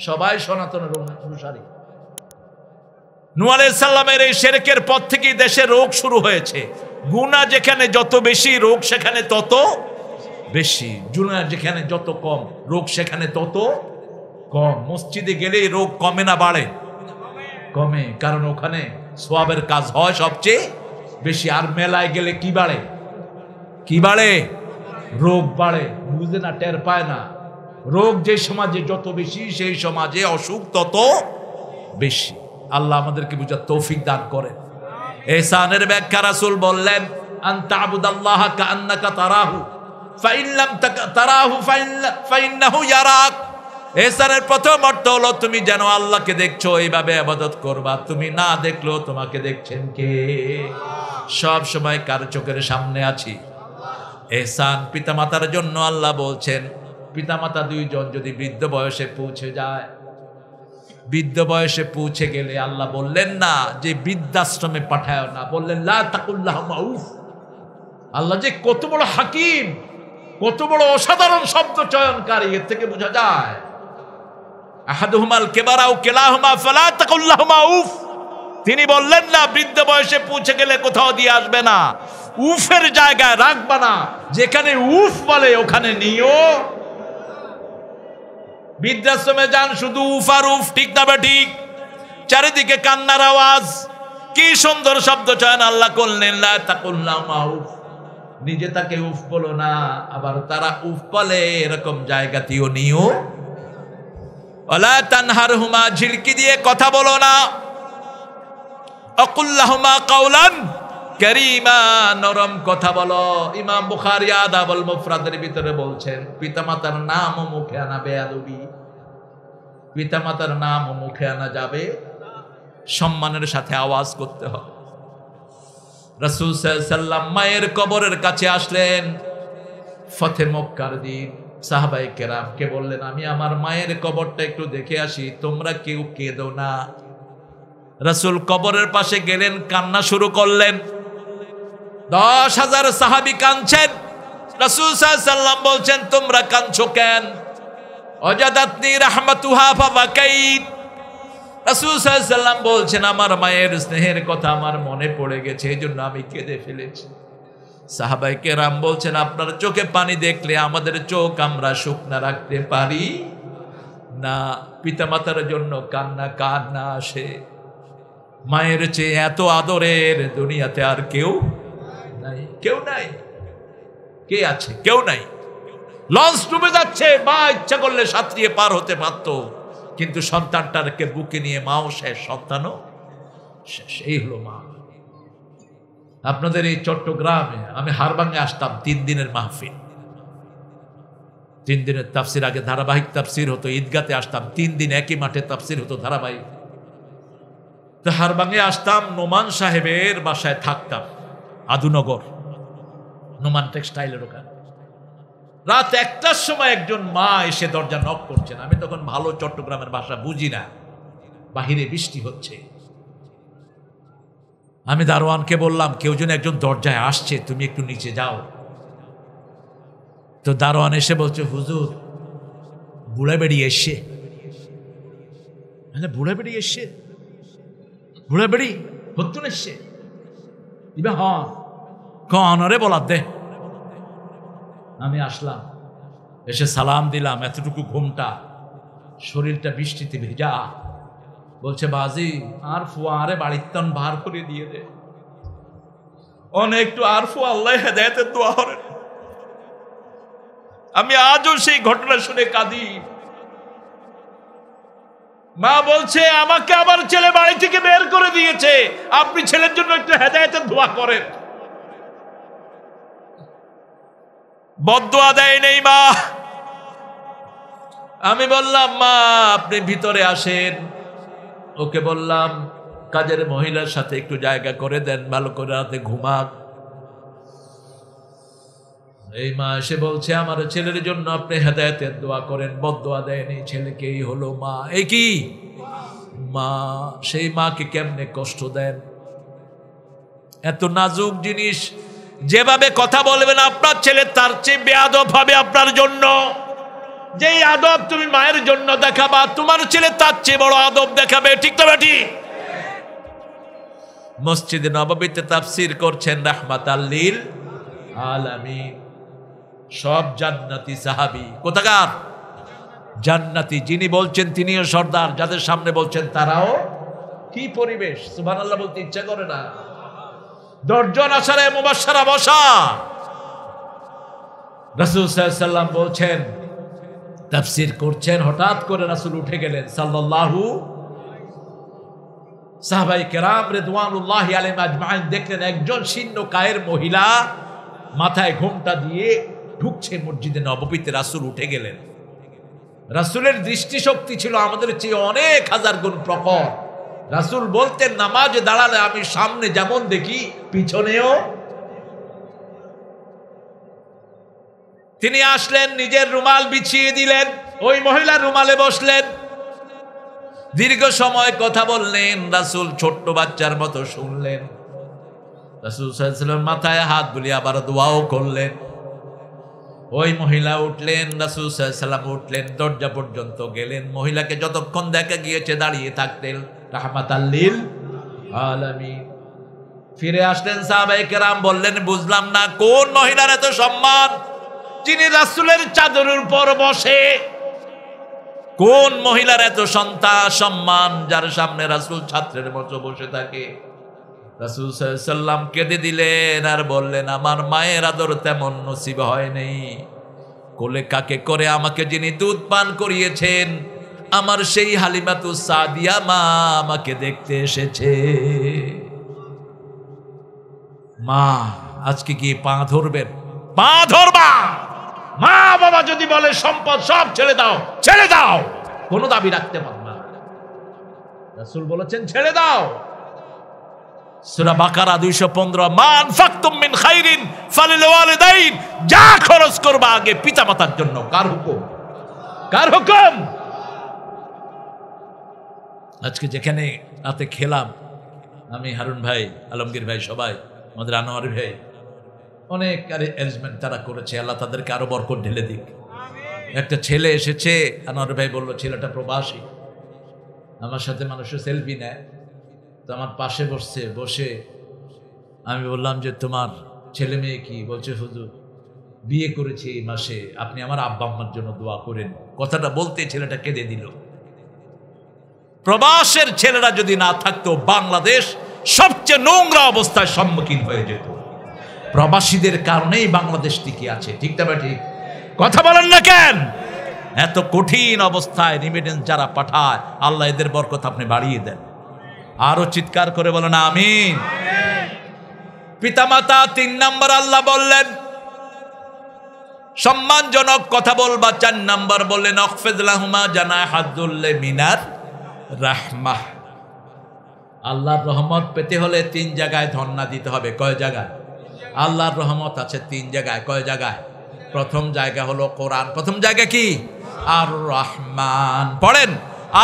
সবাই সনাতনের অনুসারী। নূহ আলাইহিস সালামের এই শিরকের পর থেকেই দেশে রোগ শুরু হয়েছে। গুনাহ যেখানে যত বেশি, রোগ সেখানে তত বেশি। গুনাহ যেখানে যত কম, রোগ সেখানে তত কম। মসজিদে গেলেই রোগ কমে না বাড়ে? কমে, কারণ ওখানে সওয়াবের কাজ হয় সবচেয়ে বেশি। আর মেলায় গেলে কি বাড়ে? কি বাড়ে? রোগ বাড়ে। বুঝে না, টের পায় না। রোগ যে সমাজে যত বেশি, সেই সমাজে অসুখ তত বেশি। আল্লাহ আমাদেরকে বুঝার তৌফিক দান করেন। ইহসানের ব্যাখ্যা রাসূল বললেন, আনতা আবুদাল্লাহা কাআন্নাকা তারাহু ফাইন লাম তারাহু ফাইন্নাহু ইয়ারাক। ইহসানের প্রথম অর্থ হলো তুমি যেন আল্লাহকে দেখছো, এইভাবে ইবাদত করবা। তুমি না দেখলেও তোমাকে দেখছেন কে? সব সময় কার চোখের সামনে আছি? ইহসান পিতামাতার জন্য আল্লাহ বলছেন, পিতামাতা দুইজন যদি বৃদ্ধ বয়সে পৌঁছে যায়, বৃদ্ধ বয়সে পৌঁছে গেলে আল্লাহ বললেন না যে বৃদ্ধাশ্রমে পাঠায় না, বললেন লা তাকুল্লাহুমা উফ। আল্লাহ যে কত বড় হাকিম, কত বড় অসাধারণ শব্দ চয়নকারী, এর থেকে বোঝা যায়। আহাদুহুমাল কিবারা আও কিলাহুমা ফালা তাকুল্লাহুমা উফ। তিনি বললেন না বৃদ্ধ বয়সে পৌঁছে গেলে কোথাও দিয়ে আসবে না, উফের জায়গায় রাখবা না, যেখানে উফ বলে ওখানে নিও। বৃদ্ধাশ্রমে যান, শুধু উফ আর উফ, ঠিক না ঠিক? চারিদিকে কান্নার আওয়াজ। কি সুন্দর শব্দ চয়ন আল্লাহ করলেন, লা তাকুল্লাহুমা উফ। নিজে তাকে উফ বলো না, আবার তারা উফ বলে এরকম জায়গাতেও নিও। ওয়ালা তানহারহুমা, ঝিলকি দিয়ে কথা বলো না। আকুল্লাহুমা কাওলান কারীমা, নরম কথা বলো। ইমাম বুখারী আদাবুল মুফরাদের ভিতরে বলছেন, পিতামাতার নামও মুখে আনা বেয়াদবি। পিতামাতার নামও মুখে আনা যাবে, সম্মানের সাথে আওয়াজ করতে হবে। রাসূল সাল্লাল্লাহু আলাইহি ওয়াসাল্লাম মায়ের কবরের কাছে আসলেন ফতে মক্কার দিন। সাহাবায়ে কেরামকে বললেন, আমি আমার মায়ের কবরটা একটু দেখে আসি, তোমরা কেউ কেঁদো না। রাসূল কবরের পাশে গেলেন, কান্না শুরু করলেন। 10,000 সাহাবী কাঁদছেন। রাসূল সাল্লাল্লাহু আলাইহি ওয়াসাল্লাম বলছেন, তোমরা কাঁদছো কেন? ওয়াজাদাতনি রাহমাতুহা ফাবাকাইত। রাসূল সাল্লাল্লাহু আলাইহি ওয়াসাল্লাম বলছেন, আমার মায়ের স্নেহের কথা আমার মনে পড়ে গেছে, এজন্য আমি কেঁদে ফেলেছি। সাহাবায়ে কেরাম বলছেন, আপনার চোখে পানি দেখলে আমাদের চোখ আমরা শুকনা রাখতে পারি না। পিতামাতার জন্য কান্না কান্না আসে। মায়ের চেয়ে এত আদরের দুনিয়াতে আর কেউ নাই, কেউ নাই। কে আছে? কেউ নাই। লঞ্চ ডুবে যাচ্ছে, মা ইচ্ছা করলে সাঁতরিয়ে পার হতে পারত, কিন্তু সন্তানটাকে বুকে নিয়ে মাও শেষ, সন্তানও শেষ। এই হলো মা। আপনাদের এই চট্টগ্রামে আমি হারবাঙ্গে আসতাম 3 দিনের মাহফিল, 3 দিনের তাফসির। আগে ধারাবাহিক তাফসির হতো, ঈদগাতে আসতাম 3 দিন একই মাঠে তাফসির হতো ধারাবাহিক। তো হারবাঙ্গে আসতাম, নোমান সাহেবের বাসায় থাকতাম, আদুনগর নোমান টেক্সটাইলের ওখানে। রাত 1টার সময় একজন মা এসে দরজা নক করছেন। আমি তখন ভালো চট্টগ্রামের ভাষা বুঝি না, বাহিরে বৃষ্টি হচ্ছে। আমি দারোয়ানকে বললাম, কেউ যেন একজন দরজায় আসছে, তুমি একটু নিচে যাও। তো দারোয়ান এসে বলছে, হুজুর বুড়া বেড়িয়ে এসছে। বুড়া বেড়িয়ে এসছে? বুড়া বেড়ি হতুন এসছে? হ্যাঁ, কনরে বলার দে। আমি আসলাম, এসে সালাম দিলাম। এতটুকু ঘুমটা, শরীরটা বৃষ্টিতে ভেজা। বলছে, বাজি আর ফুয়ারে বাড়ির বার করে দিয়ে দে, অনেক একটু আর ফু, আল্লাহ হেদায়েতের দোয়া করেন। আমি আজও সেই ঘটনা শুনে কাঁদি। মা বলছে, আমাকে আমার ছেলে বাড়ি থেকে বের করে দিয়েছে, আপনি ছেলের জন্য একটু হেদায়েতের দোয়া করেন। বদদোয়া দেয় নেই মা। আমি বললাম, মা আপনি ভিতরে আসেন। ওকে বললাম, কাজের মহিলার সাথে একটু জায়গা করে দেন, ভালো করে রাতে ঘুমাক। এই মা এসে বলছে, আমার ছেলের জন্য আপনি হেদায়েতের দোয়া করেন। বদদোয়া দেয়নি, ছেলেকেই হলো মা। এই কি মা? সেই মাকে কেমনে কষ্ট দেন? এত নাজুক জিনিস, যেভাবে কথা বলবেন আপনার ছেলে তার চেয়ে বেয়াদব হবে আপনার জন্য। যেই আদব তুমি মায়ের জন্য দেখাবা, তোমার ছেলে তার চেয়ে বড় আদব দেখাবে। ঠিক তো বেটি? মসজিদে নববীতে তাফসীর করছেন রাহমাতাল লিল আলামিন। সব জান্নাতি সাহাবী। কোথাকার? জান্নাতি। যিনি বলছেন তিনিও সর্দার, যাদের সামনে বলছেন তারাও। কি পরিবেশ! সুবহানাল্লাহ বলতে ইচ্ছা করে না। 10 জন আশারে মুবাশশারা বসা। রাসূল সাল্লাল্লাহু আলাইহি ওয়াসাল্লাম বলছেন, তাফসীর করছেন, হঠাৎ করে রাসূল উঠে গেলেন সাল্লাল্লাহু। সাহাবায়ে কেরাম রিদওয়ানুল্লাহি আলাইহিম আজমাইন দেখলেন একজন শীর্ণ কায়ের মহিলা মাথায় ঘোমটা দিয়ে ঢুকছে মসজিদে নববীতে। রাসূল উঠে গেলেন। রাসূলের দৃষ্টিশক্তি ছিল আমাদের চেয়ে অনেক হাজার গুণ প্রখর। রাসূল বলতেন, নামাজে দাঁড়ালে আমি সামনে যেমন দেখি পিছনেও। তিনি আসলেন, নিজের রুমাল বিছিয়ে দিলেন, ওই মহিলার রুমালে বসলেন। দীর্ঘ সময় কথা বললেন। রাসূল ছোট্ট বাচ্চার মতো শুনলেন। রাসূল সাল্লাল্লাহু আলাইহি ওয়াসাল্লাম মাথায় হাত বুলিয়ে আবার দোয়াও করলেন। ওই মহিলা উঠলেন, রাসূল সাল্লাল্লাহু আলাইহি ওয়াসাল্লাম উঠলেন, দরজা পর্যন্ত গেলেন। মহিলাকে যতক্ষণ দেখা গিয়েছে দাঁড়িয়ে থাকতেন, রাহমাতাল লিল আলামিন। ফিরে আসলেন, সাহাবায়ে কেরাম বললেন, বুঝলাম না কোন মহিলার এত সম্মান, যিনি রাসূলের চাদরের উপর বসে। কোন মহিলার এত সম্মান, যার সামনে রাসূল ছাত্রের মতো বসে থাকে। রাসূল সাল্লাল্লাহু আলাইহি ওয়াসাল্লাম কেঁদে দিলেন আর বললেন, আমার মায়ের আদর তেমন নসিব হয় নাই। কোলে কাকে করে আমাকে যিনি দুধ পান করিয়েছেন, আমার সেই হালিমাতুস সাদিয়া মা আমাকে দেখতে এসেছে। মা আজকে কি পা ধরবেন? পা ধরবা। মা বাবা যদি বলে সম্পদ সব ছেড়ে দাও, ছেড়ে দাও, কোনো দাবি রাখতে পারবে না। রাসূল বলেছেন ছেড়ে দাও। সূরা বাকারা 215, মা আনফাকতুম মিন খাইরিন ফালিল ওয়ালিদাইন। যা খরচ করবা আগে পিতামাতার জন্য। কার হুকুম? কার হুকুম? আজকে যেখানে রাতে খেলাম, আমি, হারুন ভাই, আলমগীর ভাই, সবাই, আমাদের আনোয়ার ভাই, অনেক অ্যারেঞ্জমেন্ট তারা করেছে। আল্লাহ তাদেরকে আরো বরকত ঢেলে দিক। একটা ছেলে এসেছে, আনোয়ার ভাই বলল ছেলেটা প্রবাসী। আমার সাথে মানুষের সেলফি নেয়, তো আমার পাশে বসে আমি বললাম যে তোমার ছেলে মেয়ে কি? বলছে হুজুর বিয়ে করেছি এই মাসে, আপনি আমার আব্বা আম্মার জন্য দোয়া করেন। কথাটা বলতে ছেলেটা কেঁদে দিল। প্রবাসের ছেলেরা যদি না থাকতো বাংলাদেশ সবচেয়ে নোংরা অবস্থার সম্মুখীন হয়ে যেত। প্রবাসীদের কারণেই বাংলাদেশ টিকে আছে, ঠিক না ঠিক? কথা বলেন না কেন? এত কঠিন অবস্থায় রিমিটেন্স যারা পাঠায়, আল্লাহ এদের বরকত আপনি বাড়িয়ে দেন। আরো চিৎকার করে বলেন আমিন। পিতামাতা 3 নাম্বার আল্লাহ বললেন সম্মানজনক কথা বলবা। 4 নাম্বার বললেন আখফিদ লাহুমা জানাহাযুল্লি মিনার রাহমাহ। আল্লাহর রহমত পেতে হলে 3 জায়গায় ধন্না দিতে হবে। কয় জায়গায়? আল্লাহর রহমত আছে 3 জায়গায়। কয় জায়গায়? প্রথম জায়গা হলো কোরআন। প্রথম জায়গা কি? আর রহমান। পড়েন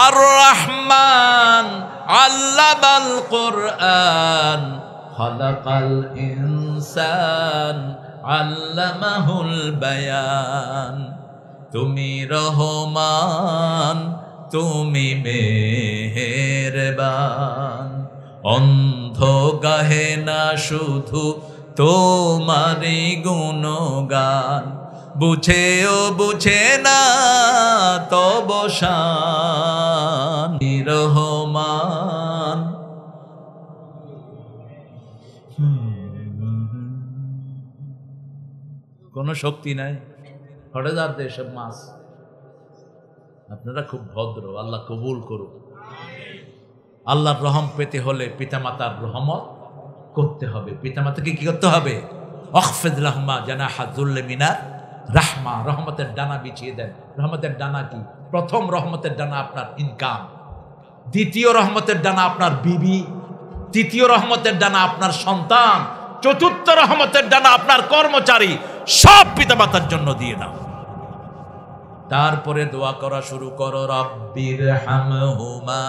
আর রহমান আল্লামাল কোরআন খালাকাল ইনসান আল্লামাহুল বায়ান। তুমি রহমান, তুমি মেহেরবান, অন্ধ গাহে না শুধু তোমারি গুণগান, বুঝেও বুঝে না তব শান রহমান। কোন শক্তি নাই, হরে যার দেশে মাছ। আপনারা খুব ভদ্র, আল্লাহ কবুল করুন। আল্লাহর রহম পেতে হলে পিতামাতার রহমত করতে হবে। পিতামাতাকে কি করতে হবে? আখফিদ লাহুমা জানাহাযুল্লি মিনার রাহমা। রহমতের ডানা বিছিয়ে দেন। রহমতের ডানা কি? প্রথম রহমতের ডানা আপনার ইনকাম, দ্বিতীয় রহমতের ডানা আপনার বিবি, তৃতীয় রহমতের ডানা আপনার সন্তান, চতুর্থ রহমতের ডানা আপনার কর্মচারী। সব পিতামাতার জন্য দিয়ে দাও। তারপরে দোয়া করা শুরু করো রব্বির হামহুমা।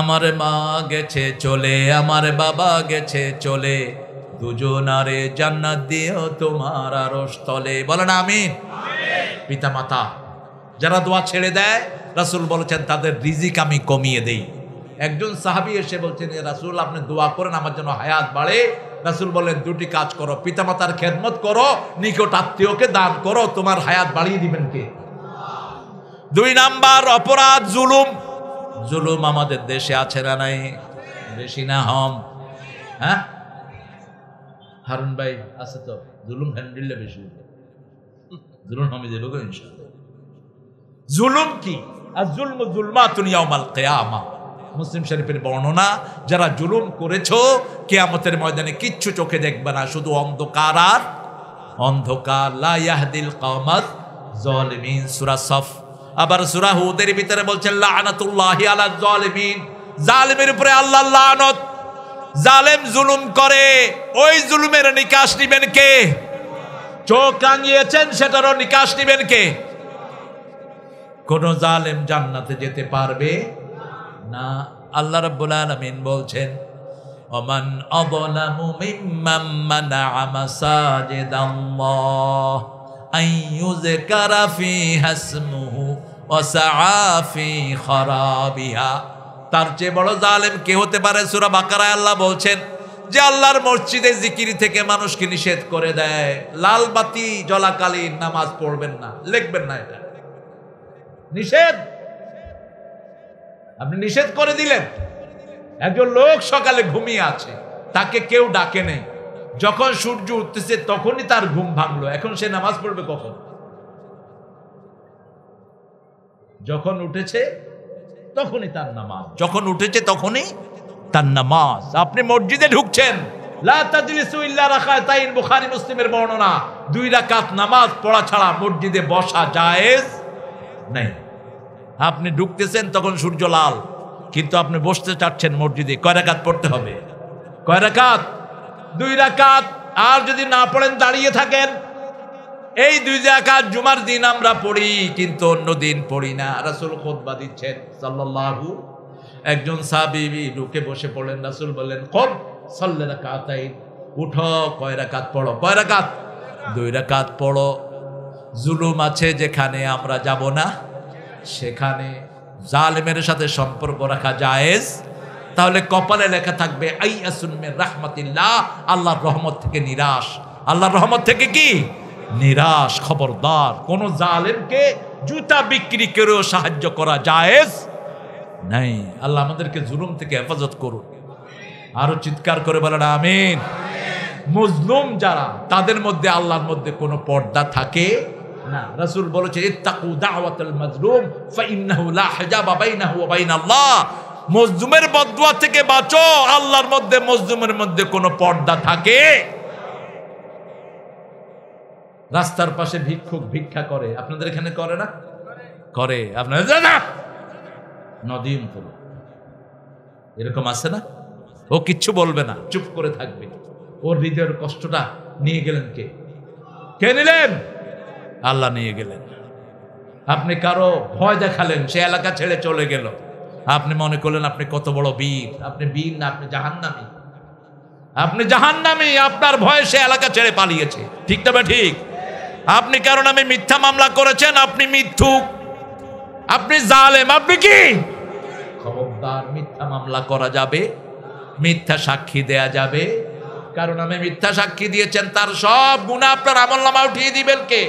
আমার মা গেছে চলে, আমার বাবা গেছে চলে, দুজনারে জান্নাত দিও তোমার আরশ তলে। বলেন আমিন। পিতামাতা যারা দোয়া ছেড়ে দেয়, রাসূল বলেছেন তাদের রিজিক আমি কমিয়ে দেই। একজন সাহাবী এসে বলছেন রাসূল আপনি দোয়া করেন আমার জন্য হায়াত বাড়ে। রাসূল বলেন 2টি কাজ করো, পিতামাতার খেদমত করো, নিকট আত্মীয়কে দান করো, তোমার হায়াত বাড়িয়ে দিবেন কে? 2 নাম্বার অপরাধ জুলুম। জুলুম আমাদের দেশে আছে না নাই? বেশি না হম? হ্যাঁ হারুন ভাই আছে তো, জুলুম হ্যান্ডেলটা বেশি, জুলুম আমি দেব ইনশাআল্লাহ। জুলুম কি? আর জুলম যুলমাতুন ইয়াউমাল কিয়ামা। মুসলিম শরীফের বর্ণনা, যারা জুলুম করেছো কিয়ামতের ময়দানে কিচ্ছু চোখে দেখবে না, শুধু অন্ধকার আর অন্ধকার। লা ইয়াহদিল কওমাজ যালিমিন, সূরা সফ। আবার সূরা হুদের ভিতরে বলছেন লানাতুল্লাহি আলাল যালিমিন, জালিমের উপরে আল্লাহর লানত। জালেম জুলুম করে, ওই জুলুমের নিকাশ নিবেন কে? চোখ রাঙিয়েছেন সেটারও নিকাশ নিবেন কে? কোন জালেম জান্নাতে যেতে পারবে না। আল্লাহ রাব্বুল আলামিন বলছেন ওমান আযলামু মিম্মান মানাআ মাসাজিদাল্লাহ আইয়ুযকারা ফিহা ইসমুহু ওয়া সাআ ফি খারাবিহা। তার চেয়ে বড় জালেম কে হতে পারে? সূরা বাকারায় আল্লাহ বলছেন যে আল্লাহর মসজিদে জিকির থেকে মানুষকে নিষেধ করে দেয়, লাল বাতি জ্বলাকালীন নামাজ পড়বেন না, লিখবেন না, এটা নিষেধ। আপনি নিষেধ করে দিলেন। একজন লোক সকালে ঘুমিয়ে আছে, তাকে কেউ ডাকে নেই, যখন সূর্য উঠতেছে তখনই তার ঘুম ভাঙলো, এখন সে নামাজ পড়বে কখন? যখন উঠেছে তখনই তার নামাজ, যখন উঠেছে তখনই তার নামাজ। আপনি মসজিদে ঢুকছেন, লা তাজলিসু ইল্লা রাকাতাইন, বুখারী মুসলিমের বর্ণনা, 2 রাকাত নামাজ পড়া ছাড়া মসজিদে বসা জায়েজ নেই। আপনি ঢুকতেছেন তখন সূর্য লাল, কিন্তু আপনি বসতে চাচ্ছেন মসজিদে, কয় রাকাত পড়তে হবে? কয় রাকাত? 2 রাকাত। আর যদি না পড়েন দাঁড়িয়ে থাকেন। এই 2 রাকাত জুমার দিন আমরা পড়ি, কিন্তু অন্য দিন পড়ি না। রাসূল খুতবা দিচ্ছেন সাল্লাল্লাহু, একজন সাহাবী ঢুকে বসে পড়লেন। রাসূল বললেন কুম সাল্লি রাকাতাইন, উঠো, কয় রাকাত পড়ো? কয় রাকাত? 2 রাকাত পড়ো। জুলুম আছে যেখানে আমরা যাব না, সেখানে জালেমের সাথে সম্পর্ক রাখা জায়েজ। তাহলে কপালে লেখা থাকবে আইয়াসুন মির রাহমাতিল্লাহ, আল্লাহর রহমত থেকে নিরাশ। আল্লাহর রহমত থেকে কি নিরাশ। খবরদার, কোন জালেমকে জুতা বিক্রি করেও সাহায্য করা জায়েজ নাই। আল্লাহ আমাদেরকে জুলুম থেকে হেফাজত করুন। আরো চিৎকার করে বলেন আমিন। মজলুম যারা, তাদের মধ্যে আল্লাহর মধ্যে কোনো পর্দা থাকে না। রাসূল বলেছে ইত্তাকু দাওয়াতাল মাজলুম ফাইন্নাহু লা হিজাবা বাইনাহু ওয়া বাইনাল্লাহ। মজলুমের বদদুয়া থেকে বাঁচো, আল্লাহর মধ্যে মজলুমের মধ্যে কোনো পর্দা থাকে। রাস্তার পাশে ভিক্ষুক ভিক্ষা করে, আপনাদের এখানে করে না? করে। আপনারা জানা নদীম করো, এরকম আছে না? ও কিচ্ছু বলবে না, চুপ করে থাকবে। ওর হৃদয়ের কষ্টটা নিয়ে গেলেন কে? কে নিলেন? আল্লাহ নিয়ে গেলেন। আপনি কারো ভয় দেখালেন, সে এলাকা ছেড়ে চলে গেল। আপনি মনে করলেন আপনি কত বড় বীর। আপনি বীর না, আপনি জাহান্নামী। আপনি জাহান্নামী, আপনার ভয়ে সে এলাকা ছেড়ে পালিয়েছে। ঠিক না বা ঠিক? আপনি কারণ আমি মিথ্যা মামলা করেছেন, আপনি মিথ্যুক, আপনি জালেম, আপনি কি? খবরদার, মিথ্যা মামলা করা যাবে, মিথ্যা সাক্ষী দেয়া যাবে। কারণ আমি মিথ্যা সাক্ষী দিয়েছেন, তার সব গুনাহ আপনার আমলনামা উঠিয়ে দিবেন কে?